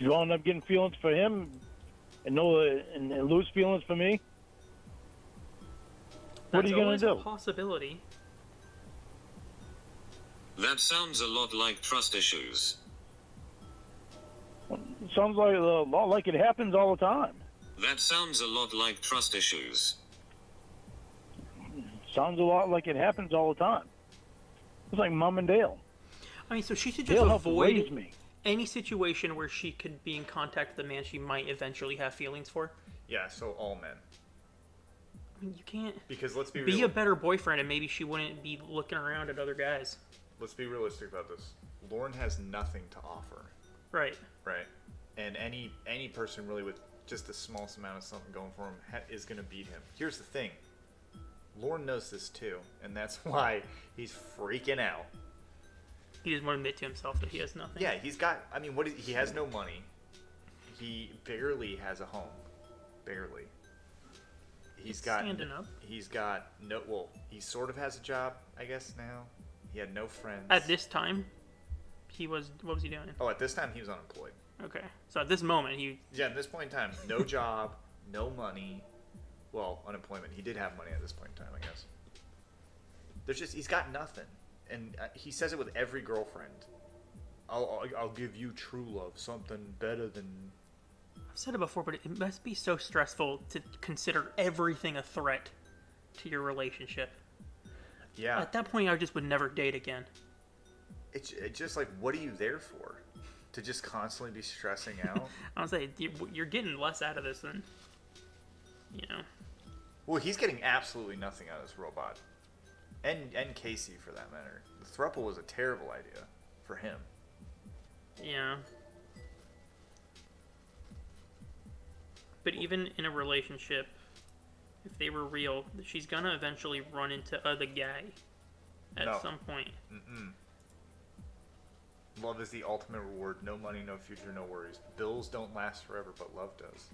you end up getting feelings for him and lose feelings for me, what are you going to do? That's always a possibility. That sounds a lot like trust issues. It sounds like a lot like it happens all the time. That sounds a lot like trust issues. Sounds a lot like it happens all the time. It's like Mom and Dale. I mean, so she should just Dale helped raise avoid me. any situation where she could be in contact with a man she might eventually have feelings for. Yeah, so all men. I mean, you can't Because let's be be real. a better boyfriend, and maybe she wouldn't be looking around at other guys. Let's be realistic about this. Lorne has nothing to offer, Right. right? And any person really with just the smallest amount of something going for him is going to beat him. Here's the thing. Lorne knows this too, and that's why he's freaking out. He doesn't want to admit to himself that he has nothing. Yeah, he's got. I mean, he has no money. He barely has a home. Barely. He's got. Standing up. He's got no. Well, he sort of has a job, I guess now. He had no friends. At this time, what was he doing? Oh, at this time he was unemployed. Okay. So at this moment, Yeah, at this point in time, no job, no money. Well, unemployment. He did have money at this point in time, I guess. He's got nothing, and he says it with every girlfriend. I'll give you true love, something better than. I've said it before, but it must be so stressful to consider everything a threat to your relationship. Yeah. At that point, I just would never date again. It's just like, what are you there for? To just constantly be stressing out? I would say you're getting less out of this than, Well, he's getting absolutely nothing out of this robot. And Casey, for that matter. The throuple was a terrible idea for him. Yeah. But even in a relationship, if they were real, she's gonna eventually run into other guy at some point. Mm-mm. Love is the ultimate reward. No money, no future, no worries. Bills don't last forever, but love does.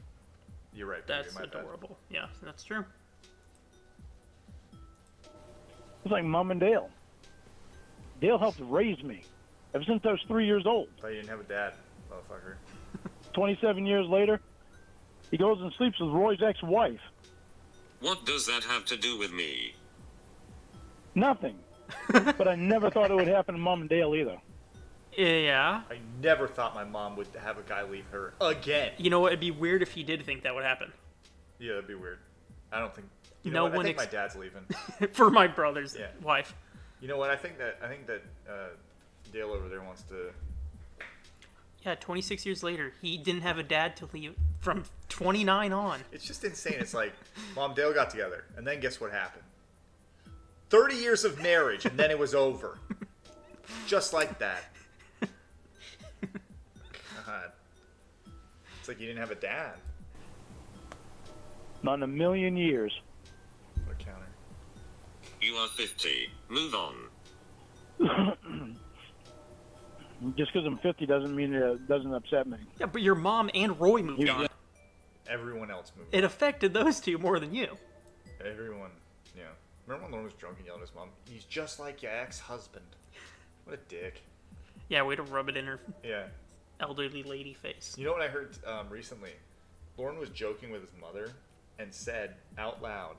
You're right. Baby, That's my bad. adorable. Yeah, that's true. It's like Mom and Dale. Dale helped raise me ever since I was 3 years old. Thought you didn't have a dad, motherfucker. 27 years later, he goes and sleeps with Roy's ex-wife. What does that have to do with me? Nothing. But I never thought it would happen to Mom and Dale either. Yeah. I never thought my mom would have a guy leave her again. You know what? It'd be weird if he did think that would happen. Yeah, that'd be weird. I don't think. You No know what? one I think my dad's leaving. For my brother's Yeah. wife. You know what? I think that Dale over there wants to. Yeah, 26 years later, he didn't have a dad to leave from 29 on. It's just insane. It's like, Mom, Dale got together, and then guess what happened? 30 years of marriage, and then it was over. Just like that. God. It's like you didn't have a dad. Not in a million years. What a counter. You are 50. Move on. Just because I'm 50 doesn't mean it doesn't upset me. Yeah, but your mom and Roy moved on. Everyone else moved. It affected those two more than you. Everyone, yeah. Remember when Lorne was drunk and yelled at his mom? He's just like your ex-husband. What a dick. Yeah, way to rub it in her Yeah. elderly lady face. You know what I heard recently? Lorne was joking with his mother and said out loud,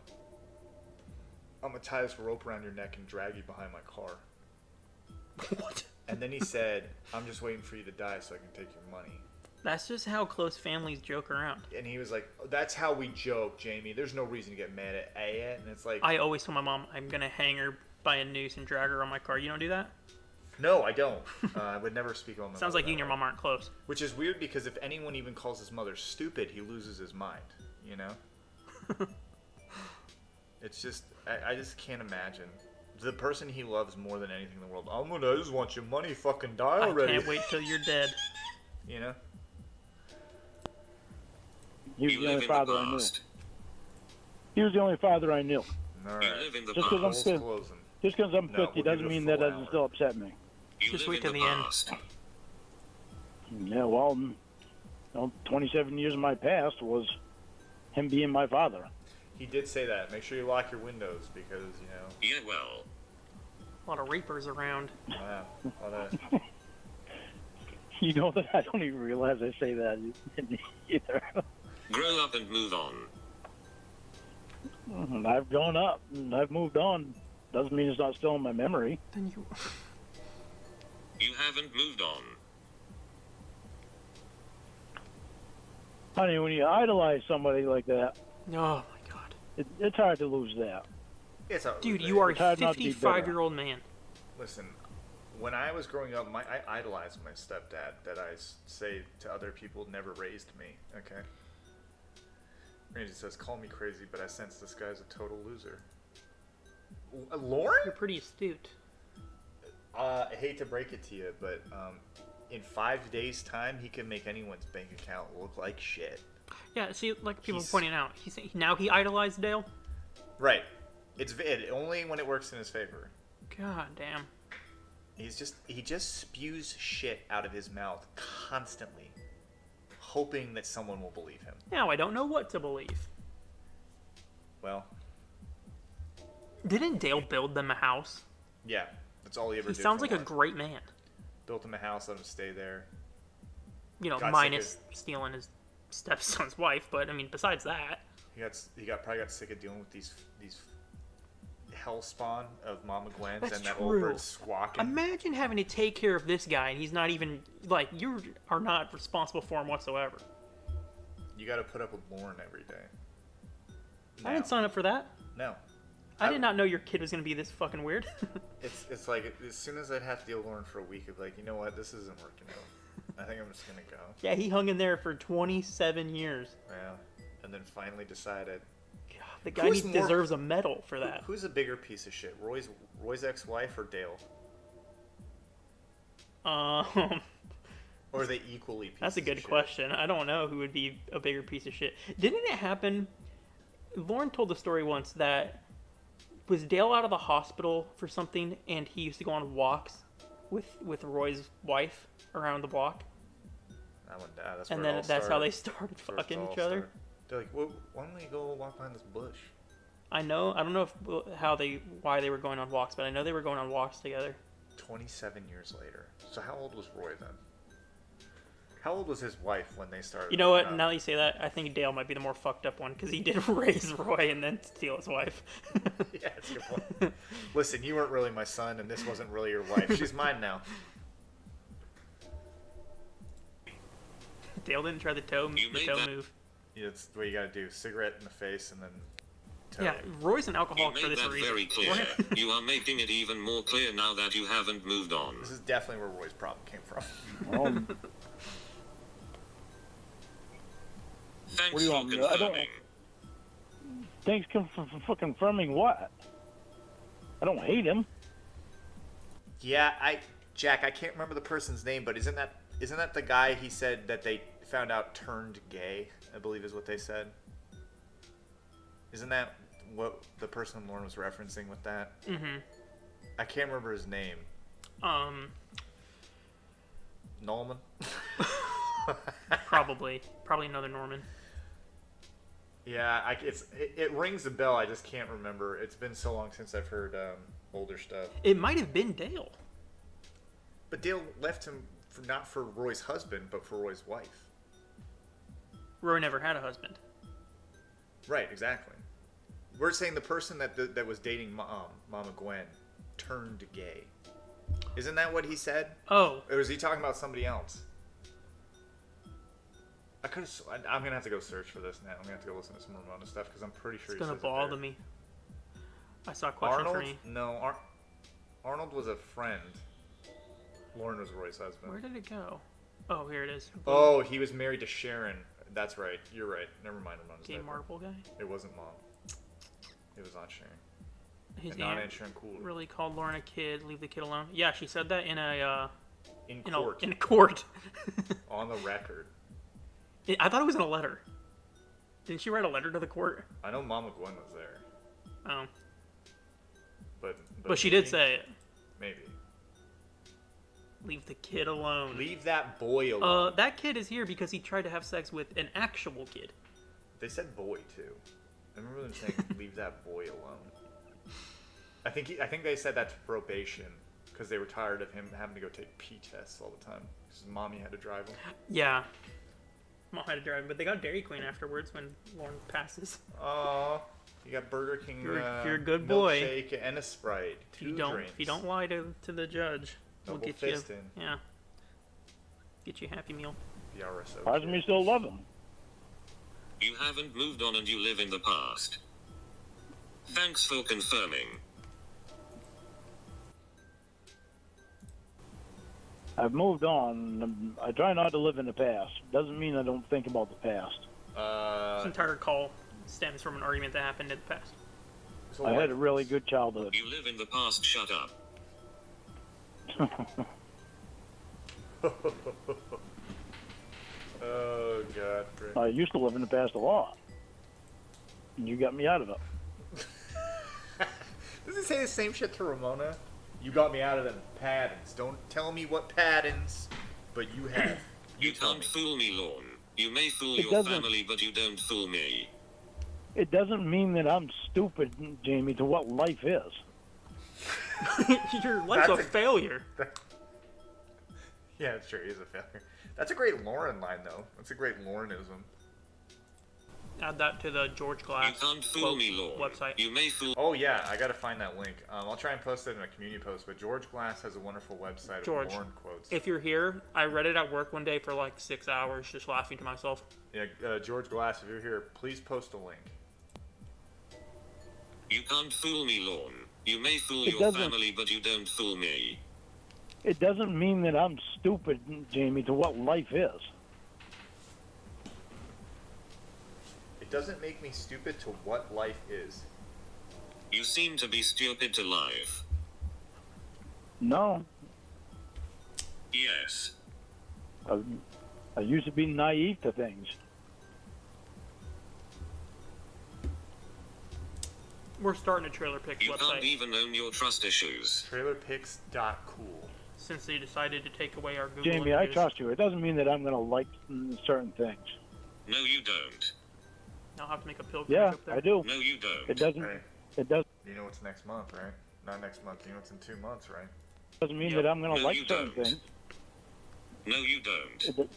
"I'm gonna tie this rope around your neck and drag you behind my car." What? And then he said, "I'm just waiting for you to die so I can take your money." That's just how close families joke around. And he was like, "That's how we joke, Jamie. There's no reason to get mad at it." And it's like, I always tell my mom I'm gonna hang her by a noose and drag her on my car. You don't do that? no, I don't. I would never speak on my Sounds mother like you and that your way. mom aren't close. Which is weird because if anyone even calls his mother stupid, he loses his mind, you know? It's just, I just can't imagine. The person he loves more than anything in the world, I just want your money, fucking die already. I can't wait till you're dead. You know? He was You the live only in the father I knew. past. He was the only father I knew. Alright. You live in the Just 'cause I'm past. still- Closing. Just because I'm No, 50 we'll give doesn't it a mean that full doesn't hour. still upset me. You Just live wait in till the end. past. Yeah, well, 27 years of my past was him being my father. He did say that. Make sure you lock your windows because, you know, Yeah, well. A lot of reapers around. wow. You know that I don't even realize I say that either. Grow up and move on. I've grown up and I've moved on. Doesn't mean it's not still in my memory. Then you. You haven't moved on. Honey, when you idolize somebody like that, Oh my god. it's hard to lose that. It's a, Dude, you are a It's hard not to be bitter. 55-year-old man. Listen, when I was growing up, I idolized my stepdad that I say to other people never raised me, okay? Randy says, call me crazy, but I sense this guy's a total loser. Lorne? You're pretty astute. I hate to break it to you, but in 5 days' time, he can make anyone's bank account look like shit. Yeah, see, like people He's- pointing out, now he idolized Dale? Right. It's only when it works in his favor. God damn. He just spews shit out of his mouth constantly, hoping that someone will believe him. Now I don't know what to believe. Well, Didn't Dale build them a house? yeah, that's all he ever He did. sounds for like a life. great man. Built him a house, let him stay there. You know, Got sick minus stealing his stepson's wife, but I mean, besides that. Probably got sick of dealing with these hell spawn of Mama Gwen's That's and that true. old bird squawking. Imagine having to take care of this guy, and he's not even, like, you are not responsible for him whatsoever. You got to put up with Lorne every day. I didn't sign up for that. No. I did not know your kid was going to be this fucking weird. It's like as soon as I'd have to deal with Lorne for a week, I'd be like, you know what, this isn't working out. I think I'm just gonna go. Yeah, he hung in there for 27 years. Yeah, and then finally decided. God, the guy Who's more- deserves a medal for that. Who's a bigger piece of shit, Roy's ex-wife or Dale? Or are they equally? That's a good question. I don't know who would be a bigger piece of shit. Didn't it happen? Lauren told the story once that was Dale out of the hospital for something, and he used to go on walks with Roy's wife around the block, That one, that's and where it then all that's how they started. started That's where it fucking all each other. started. They're like, well, why don't we go walk behind this bush? I know. I don't know why they were going on walks, but I know they were going on walks together. 27 years later. So how old was Roy then? How old was his wife when they started? You know what? hooking up? Now that you say that, I think Dale might be the more fucked up one because he did raise Roy and then steal his wife. Yeah, that's a good point. Listen, you weren't really my son, and this wasn't really your wife. She's mine now. Dale didn't try the toe You made that- move. Yeah, that's what you gotta do. Cigarette in the face, and then. toe. Yeah, Roy's an You alcoholic for made this that reason. very clear. You are making it even more clear now that you haven't moved on. This is definitely where Roy's problem came from. Thanks What do you for want me to- I don't- confirming. Thanks for confirming what? I don't hate him. Yeah, Jack, I can't remember the person's name, but isn't that the guy he said that they found out turned gay? I believe is what they said. Isn't that what the person Lauren was referencing with that? Mm-hmm. I can't remember his name. Nolman? Probably another Norman. Yeah, it rings a bell. I just can't remember. It's been so long since I've heard older stuff. It might have been Dale. But Dale left him not for Roy's husband, but for Roy's wife. Roy never had a husband. Right, exactly. We're saying the person that was dating Mama Gwen turned gay. Isn't that what he said? Oh, Or was he talking about somebody else? I'm gonna have to go search for this now. I'm gonna have to go listen to some Ramona stuff because I'm pretty sure it's gonna he says it bother there. me. I saw a question Arnold? for me. No, Arnold was a friend. Lauren was Roy's husband. Where did it go? Oh, here it is. Oh, he was married to Sharon. That's right. You're right. Never mind. Ramona's Gay dead. marble guy. It wasn't Mom. It was Aunt Sharon. His And not aunt Aunt Sharon Cool. really called Lauren a kid. Leave the kid alone. Yeah, she said that in a In in court. a court. On the record. I thought it was in a letter. Didn't she write a letter to the court? I know Mama Gwen was there. Oh, But she did maybe- say it. Maybe. Leave the kid alone. Leave that boy alone. That kid is here because he tried to have sex with an actual kid. They said boy too. I remember them saying, "Leave that boy alone." I think they said that to probation. because they were tired of him having to go take pee tests all the time. Because his mommy had to drive him. Yeah. Mom had to drive him, but they got Dairy Queen afterwards when Lorne passes. Oh, you got Burger King. If you're a good boy. Milkshake and a Sprite. If you don't lie to the judge, we'll Double get you. fisting. Yeah. Get you a Happy Meal. The RSO. Why does me still love him? You haven't moved on and you live in the past. Thanks for confirming. I've moved on. I try not to live in the past. Doesn't mean I don't think about the past. This entire call stems from an argument that happened in the past. So I had a really good childhood. You live in the past, shut up. Oh God, Frick. I used to live in the past a lot. And you got me out of it. Does it say the same shit to Ramona? You got me out of them patterns. Don't tell me what patterns, but you have. You tell can't me. fool me, Lorne. You may fool It your doesn't- family, but you don't fool me. It doesn't mean that I'm stupid, Jamie, to what life is. Your life's That's a a- failure. Yeah, it's true. He is a failure. That's a great Lauren line, though. That's a great Laurenism. Add that to the George You Glass can't fool quote me, Lorne. website. You may fool. Oh yeah, I gotta find that link. I'll try and post it in a community post. But George Glass has a wonderful website George, of Lauren quotes. If you're here, I read it at work one day for like 6 hours, just laughing to myself. Yeah, George Glass, if you're here, please post a link. You can't fool me, Lorne. You may fool It your doesn't- family, but you don't fool me. It doesn't mean that I'm stupid, Jamie, to what life is. It doesn't make me stupid to what life is. You seem to be stupid to life. No. Yes. I used to be naive to things. We're starting a Trailer Picks You can't website even own your trust issues. Trailerpics.cool. since they decided to take away our Google Jamie, I images. trust you. It doesn't mean that I'm going to like certain things. No, you don't. I'll have to make a pilgrimage Yeah, up there. I do. No, you don't. It doesn't. Hey, It does. you know what's next month, right? Not next month. You know what's in 2 months, right? Doesn't mean Yep. that I'm going to No, like you certain don't. things. No, you don't.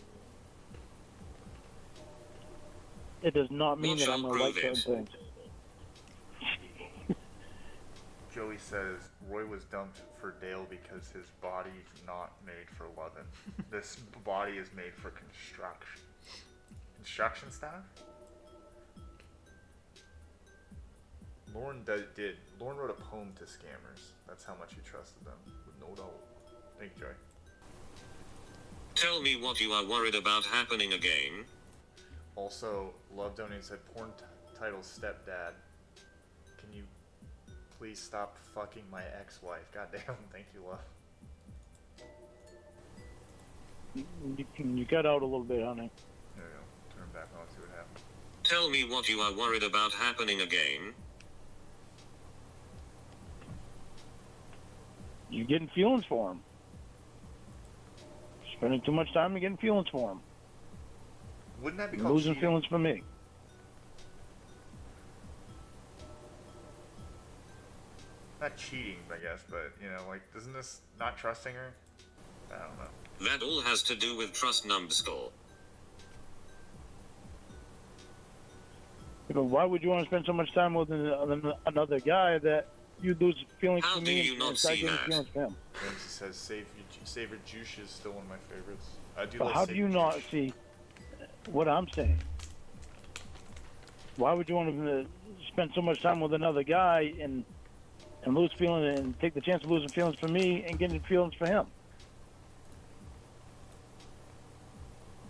It does not mean Well, that I'm going to like prove certain it. things. Joey says Roy was dumped for Dale because his body's not made for loving. This body is made for construction. Construction staff? Lorne did. Lorne wrote a poem to scammers. That's how much he trusted them, with no doubt. Thank you, Joey. Tell me what you are worried about happening again. Also, Love Donating said porn title Stepdad. Can you please stop fucking my ex-wife? Goddamn, thank you, Love. You cut out a little bit, honey. There we go. Turn back on, see what happens. Tell me what you are worried about happening again. You getting feelings for him. Spending too much time and getting feelings for him. Wouldn't that be called Losing cheating? feelings for me. Not cheating, I guess, but, you know, like, isn't this not trusting her? I don't know. That all has to do with trust numbskull. But why would you want to spend so much time with another guy that you lose feelings How for do me you not and start see getting that? feelings for him? Ramsey says Savor Juice is still one of my favorites. I do But like how do you Savor not Juice. see what I'm saying? Why would you want to spend so much time with another guy and lose feelings and take the chance of losing feelings for me and getting feelings for him?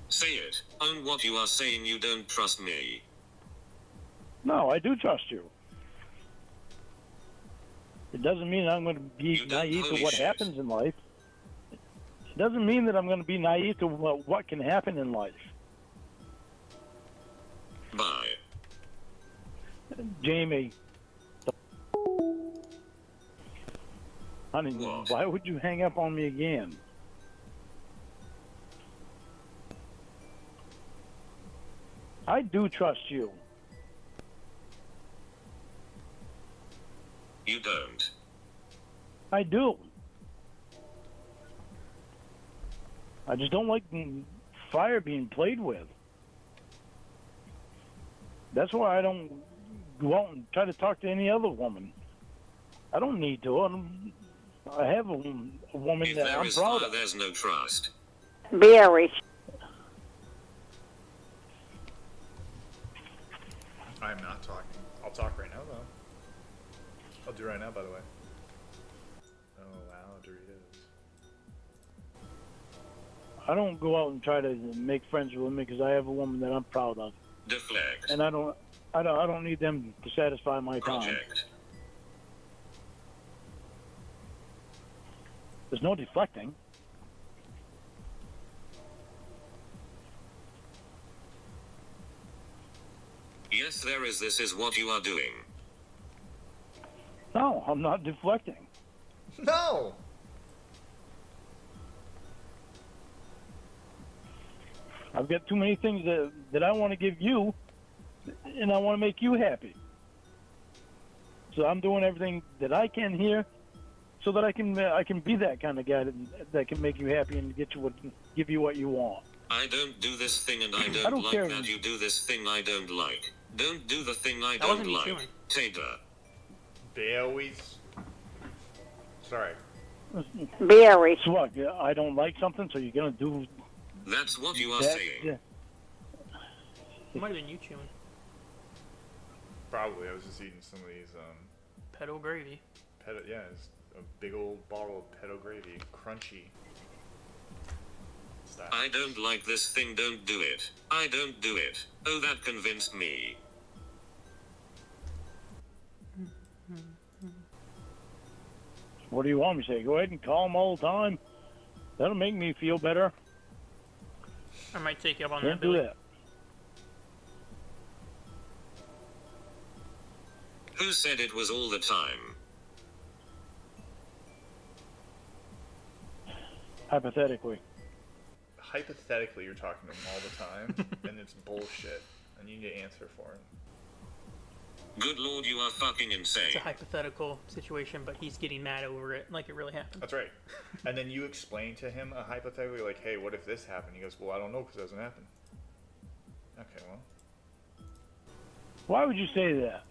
Say it. Own what you are saying. You don't trust me. No, I do trust you. It doesn't mean I'm going to be You don't naive to holy what shit. happens in life. It doesn't mean that I'm going to be naive to what can happen in life. Bye. Jamie. Honey, What? why would you hang up on me again? I do trust you. You don't. I do. I just don't like fire being played with. That's why I don't go out and try to talk to any other woman. I don't need to. I have a woman If that there I'm is proud fire, of. there's no trust. Very. I'm not talking. I'll talk right now, though. I'll do it right now, by the way. Oh, wow, Doritos. I don't go out and try to make friends with women because I have a woman that I'm proud of, Deflect. and I don't need them to satisfy my time. Project. There's no deflecting. Yes, there is. This is what you are doing. No, I'm not deflecting. No! I've got too many things that I want to give you, and I want to make you happy. So I'm doing everything that I can here, so that I can be that kind of guy that can make you happy and give you what you want. I don't do this thing and I don't don't like care. that you do this thing I don't like. Don't do the thing I That don't wasn't me like. chewing. Tater. They always... Sorry. Very. So what? I don't like something, so you're gonna do That's what you are that? saying. Yeah. It might have been you chewing. Probably. I was just eating some of these, Pedo gravy. yeah, it's a big old bottle of pedo gravy. Crunchy. Style. I don't like this thing, don't do it. I don't do it. Oh, that convinced me. What do you want me to say? Go ahead and call them all the time. That'll make me feel better. I might take you up on Can't that, do Billy. that. Who said it was all the time? Hypothetically. Hypothetically, you're talking to him all the time, and it's bullshit, and you need to answer for it. Good lord, you are fucking insane. It's a hypothetical situation, but he's getting mad over it like it really happened. That's right. And then you explain to him a hypothetically, like, hey, what if this happened? He goes, well, I don't know because it doesn't happen. Okay, well. Why would you say that?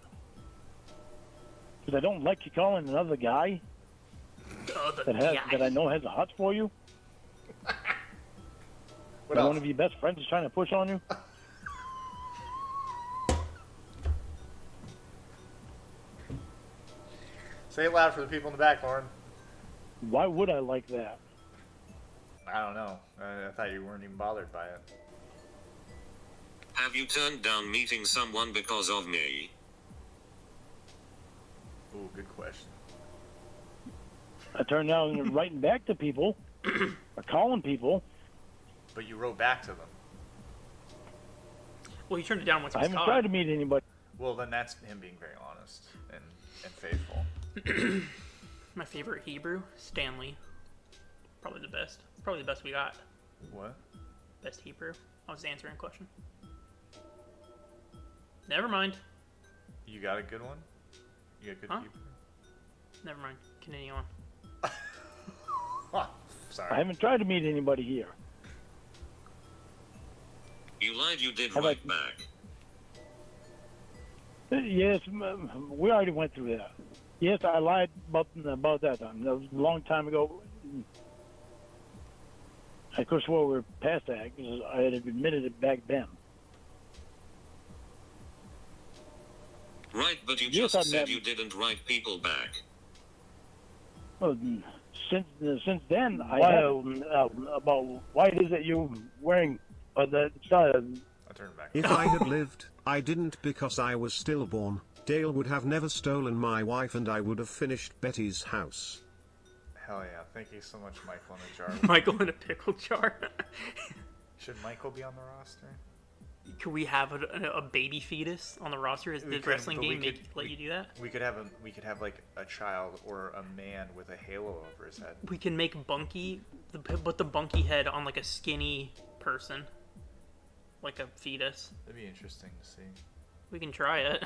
Because I don't like you calling another guy that I know has a hot for you? What that else? one of your best friends is trying to push on you? Say it loud for the people in the back, Lorne. Why would I like that? I don't know. I thought you weren't even bothered by it. Have you turned down meeting someone because of me? Ooh, good question. I turn down writing back to people or calling people. But you wrote back to them. Well, you turned it down once he I was haven't caught. tried to meet anybody. Well, then that's him being very honest and faithful. My favorite Hebrew, Stanley. Probably the best. Probably the best we got. What? Best Hebrew. I was answering a question. Never mind. You got a good one? You got good Huh? Hebrew? Never mind. Continue on. Sorry. I haven't tried to meet anybody here. You lied, you did How right about- back. Yes, we already went through that. Yes, I lied about that time. That was a long time ago. I could have swore we were past that because I had admitted it back then. Right, but you Yes, just I've said never- you didn't write people back. Well, since then, I have about why it is that you're wearing that. I'll turn it back. If I had lived, I didn't because I was stillborn. Dale would have never stolen my wife and I would have finished Betty's house. Hell yeah. Thank you so much, Michael in the jar. Michael in a pickle jar. Should Michael be on the roster? Could we have a baby fetus on the roster? Is We the could, wrestling but we game could- let we- you do that? We could have like a child or a man with a halo over his head. We can make Bunky, put the Bunky head on like a skinny person, like a fetus. That'd be interesting to see. We can try it.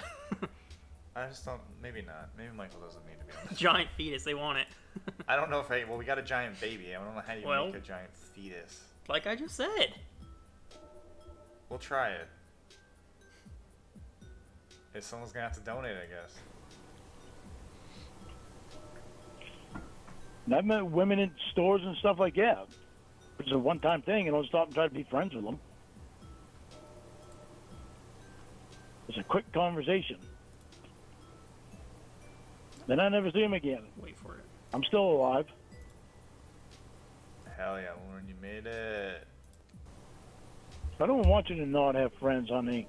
I just don't. Maybe not. Maybe Michael doesn't need to be on this. Giant fetus, they want it. I don't know if well, we got a giant baby. I don't know how you Well- make a giant fetus. Like I just said. We'll try it. If someone's gonna have to donate, I guess. And I've met women in stores and stuff like that. It's a one-time thing, and I'll stop and try to be friends with them. It's a quick conversation. Then I never see them again. Wait for it. I'm still alive. Hell yeah, Lauren, you made it. I don't want you to not have friends, honey.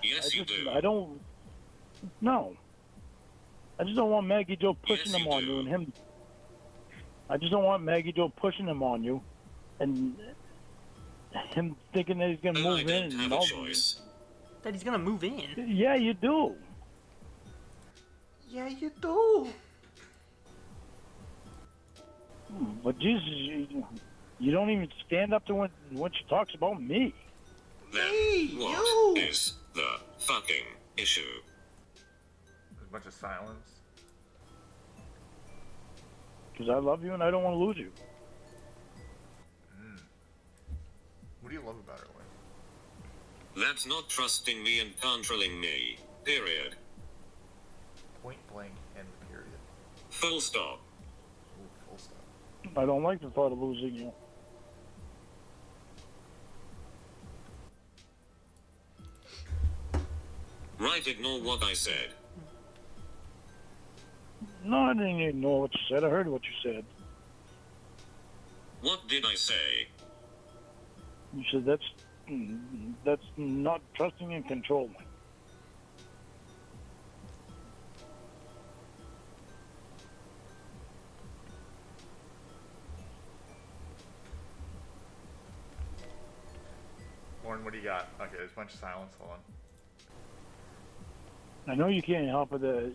Yes, you do. I don't. No. I just don't want Maggie Joe pushing Yes, them you on do. you and him. I just don't want Maggie Joe pushing them on you, and him thinking that he's gonna Oh, I move don't in. have And a all. choice. That he's gonna move in. Yeah, you do. Yeah, you do. But Jesus, you don't even stand up to when she talks about me. Then Me, what you. is the fucking issue? There's a bunch of silence. Because I love you and I don't want to lose you. What do you love about her, Wayne? That's not trusting me and controlling me. Period. Point blank and period. Full stop. Ooh, full stop. I don't like the thought of losing you. Right, ignore what I said. No, I didn't even know what you said. I heard what you said. What did I say? You said that's not trusting and controlling. Lauren, what do you got? Okay, there's a bunch of silence. Hold on. I know you can't help it that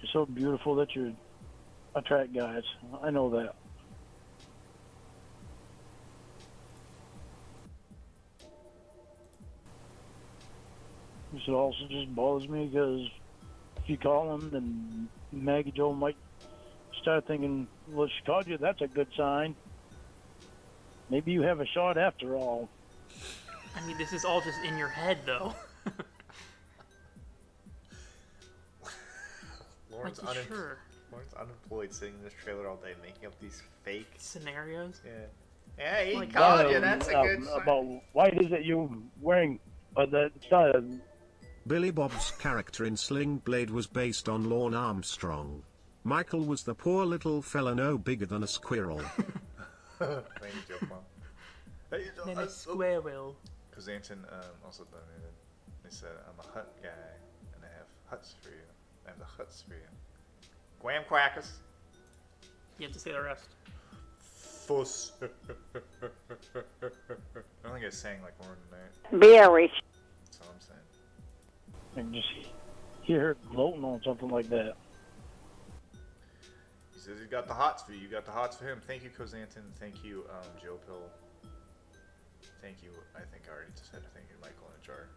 you're so beautiful that you attract guys. I know that. This also just bothers me because if you call him, then Maggie Joe might start thinking, well, she called you, that's a good sign. Maybe you have a shot after all. I mean, this is all just in your head, though. Lauren's, Like, sure. Lauren's unemployed, sitting in this trailer all day, making up these fake. Scenarios. Yeah. Yeah, he Like, called you. That's a good sign. About why is it you wearing the Billy Bob's character in Sling Blade was based on Lorne Armstrong. Michael was the poor little fella no bigger than a squirrel. Thank you, Joe Mom. Hey, Then a squirrel. Because Anton also donated. They said, I'm a hut guy, and I have huts for you. I have the huts for you. Graham crackers. You have to say the rest. Fuss. I don't think I sang like Lauren tonight. Very. That's all I'm saying. and just hear her gloating on something like that. He says he's got the hots for you. You got the hots for him. Thank you, Kozanton. Thank you, Joe Pill. Thank you. I think I already said thank you, Michael, in a jar.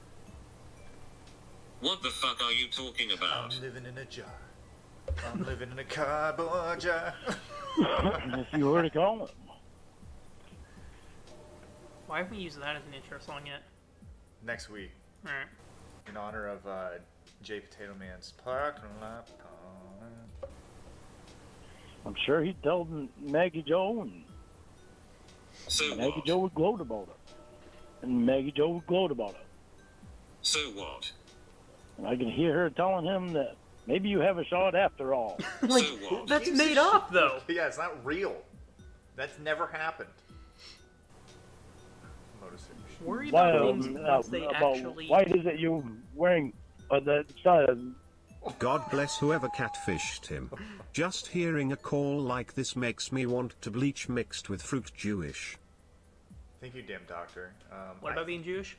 What the fuck are you talking about? I'm living in a jar. I'm living in a cardboard jar. If you were to call it. Why haven't we used that as an intro song yet? Next week, Alright. in honor of J Potato Man's parking lot. I'm sure he'd tell Maggie Joe, and So Maggie what? Joe would gloat about it. And Maggie Joe would gloat about it. So what? And I can hear her telling him that maybe you have a shot after all. Like, So what? that's made up, though. Yeah, it's not real. That's never happened. Lotus Fish. Worry Why, about things once they about actually... why is it you wearing the God bless whoever catfished him. Just hearing a call like this makes me want to bleach mixed with fruit Jewish. Thank you, damn doctor. What about being Jewish?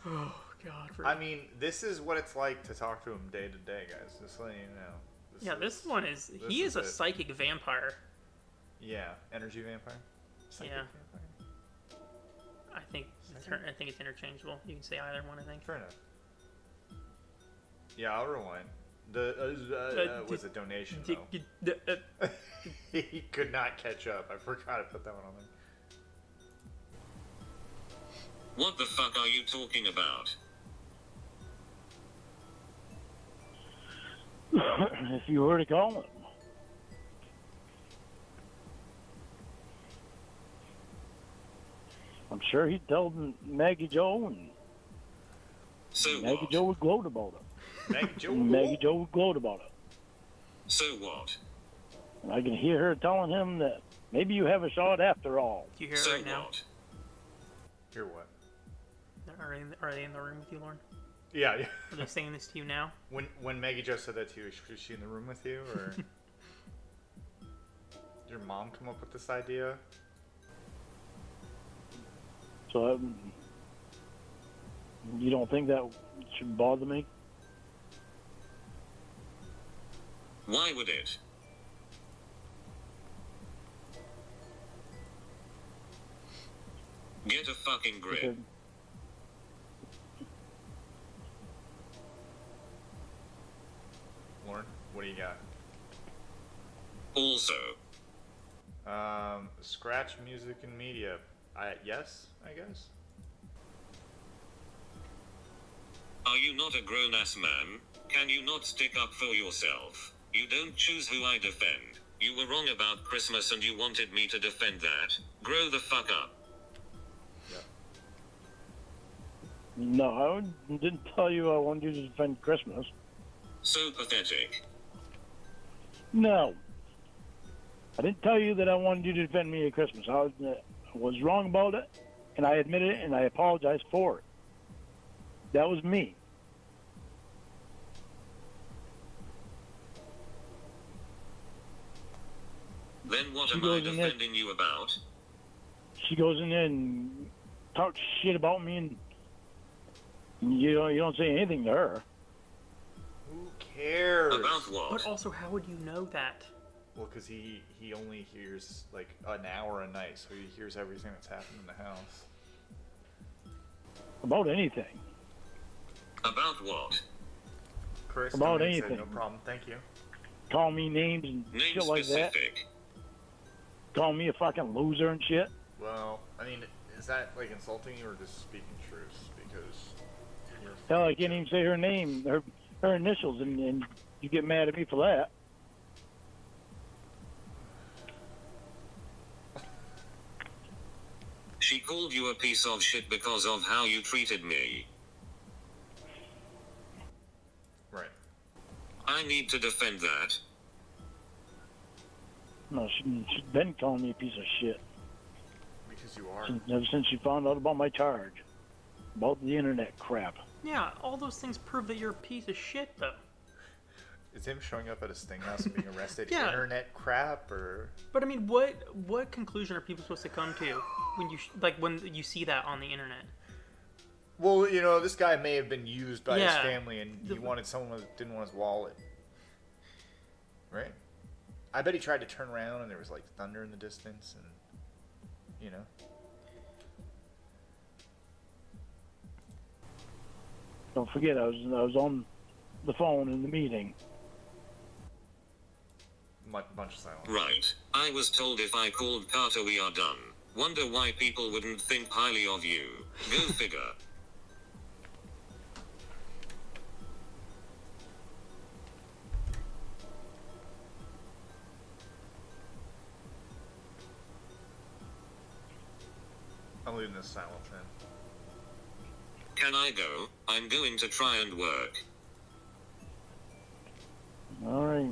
Oh, God. I mean, this is what it's like to talk to him day to day, guys. Just letting you know. This one is... He is a psychic vampire. Yeah, energy vampire. Psychic Yeah. vampire. I think it's interchangeable. You can say either one, I think. Fair enough. Yeah, I'll rewind. Was a donation, though. He could not catch up. I forgot to put that one on there. What the fuck are you talking about? If you were to call him. I'm sure he'd tell Maggie Joe, and So Maggie what? Joe would gloat about it. Maggie Joe would gloat about it. So what? And I can hear her telling him that maybe you have a shot after all. Do you hear it So right now? what? Hear what? Are they in the room with you, Lorne? Yeah. Are they saying this to you now? When Maggie Jo said that to you, was she in the room with you, or did your mom come up with this idea? So you don't think that should bother me? Why would it? Get a fucking grip. Because Lauren, what do you got? Also, Scratch music and media. Yes, I guess. are you not a grown-ass man? Can you not stick up for yourself? You don't choose who I defend. You were wrong about Christmas and you wanted me to defend that. Grow the fuck up. no, I didn't tell you I wanted you to defend Christmas. So pathetic. No. I didn't tell you that I wanted you to defend me at Christmas. I was wrong about it, and I admit it, and I apologize for it. That was me. Then what She am I goes in there- defending you about? She goes in there and talks shit about me, and you don't say anything to her. Who cares? About what? But also, how would you know that? Well, because he only hears like an hour a night, so he hears everything that's happening in the house. About anything. About what? Chris, About Dominic said, anything. no problem, thank you. Call me names and Name shit like that. specific. Call me a fucking loser and shit. Well, I mean, is that like insulting you or just speaking truth? Because you're Hell, I can't even say her name, her initials, and you get mad at me for that. She called you a piece of shit because of how you treated me. right. I need to defend that. No, she's been calling me a piece of shit Because you are. ever since she found out about my charge, about the internet crap. Yeah, all those things prove that you're a piece of shit, though. Is him showing up at a sting house and being arrested Yeah. internet crap, or But I mean, what conclusion are people supposed to come to when you see that on the internet? well, you know, this guy may have been used by his Yeah. family, and he wanted someone that didn't want his wallet, right? I bet he tried to turn around, and there was like thunder in the distance, and you know. Don't forget, I was on the phone in the meeting. Bunch of silence. Right. I was told if I called Carter we are done. Wonder why people wouldn't think highly of you. Go figure. I'm leaving this silence in. Can I go? I'm going to try and work. All right.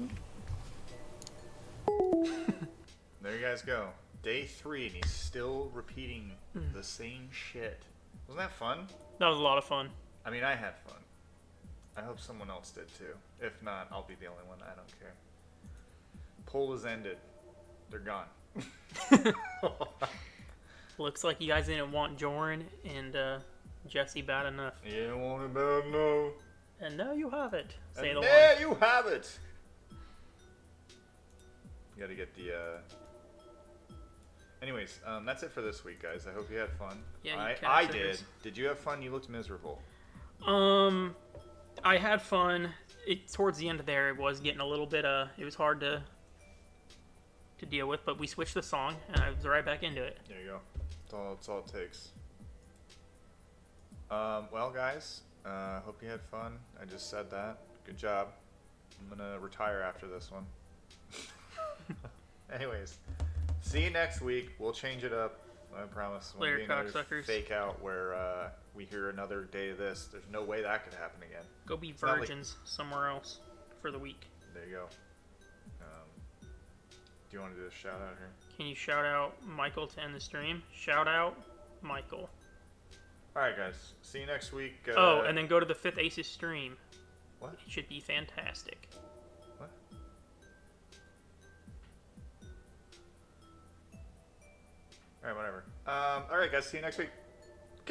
There you guys go. Day 3, and he's still repeating the same shit. Wasn't that fun? That was a lot of fun. I mean, I had fun. I hope someone else did too. If not, I'll be the only one. I don't care. Poll is ended. They're gone. Looks like you guys didn't want Joran and Jesse bad enough. You don't want it bad enough. And now you have it. Say And the there line. you have it. You gotta get the, Anyways, that's it for this week, guys. I hope you had fun. Yeah, you I captured did. us. Did you have fun? You looked miserable. I had fun. towards the end of there, it was getting a little bit it was hard to deal with, but we switched the song, and I was right back into it. There you go. That's all it takes. Well, guys, hope you had fun. I just said that. Good job. I'm gonna retire after this one. Anyways, see you next week. We'll change it up. I promise. Won't Later, be another cocksuckers. Fake out where we hear another day of this. There's no way that could happen again. Go be not like- virgins somewhere else for the week. There you go. Do you want to do a shout out here? Can you shout out Michael to end the stream? Shout out Michael. All right, guys. See you next week. Oh, and then go to the 5th Aces stream. What? It should be fantastic. What? All right, whatever. All right, guys. See you next week.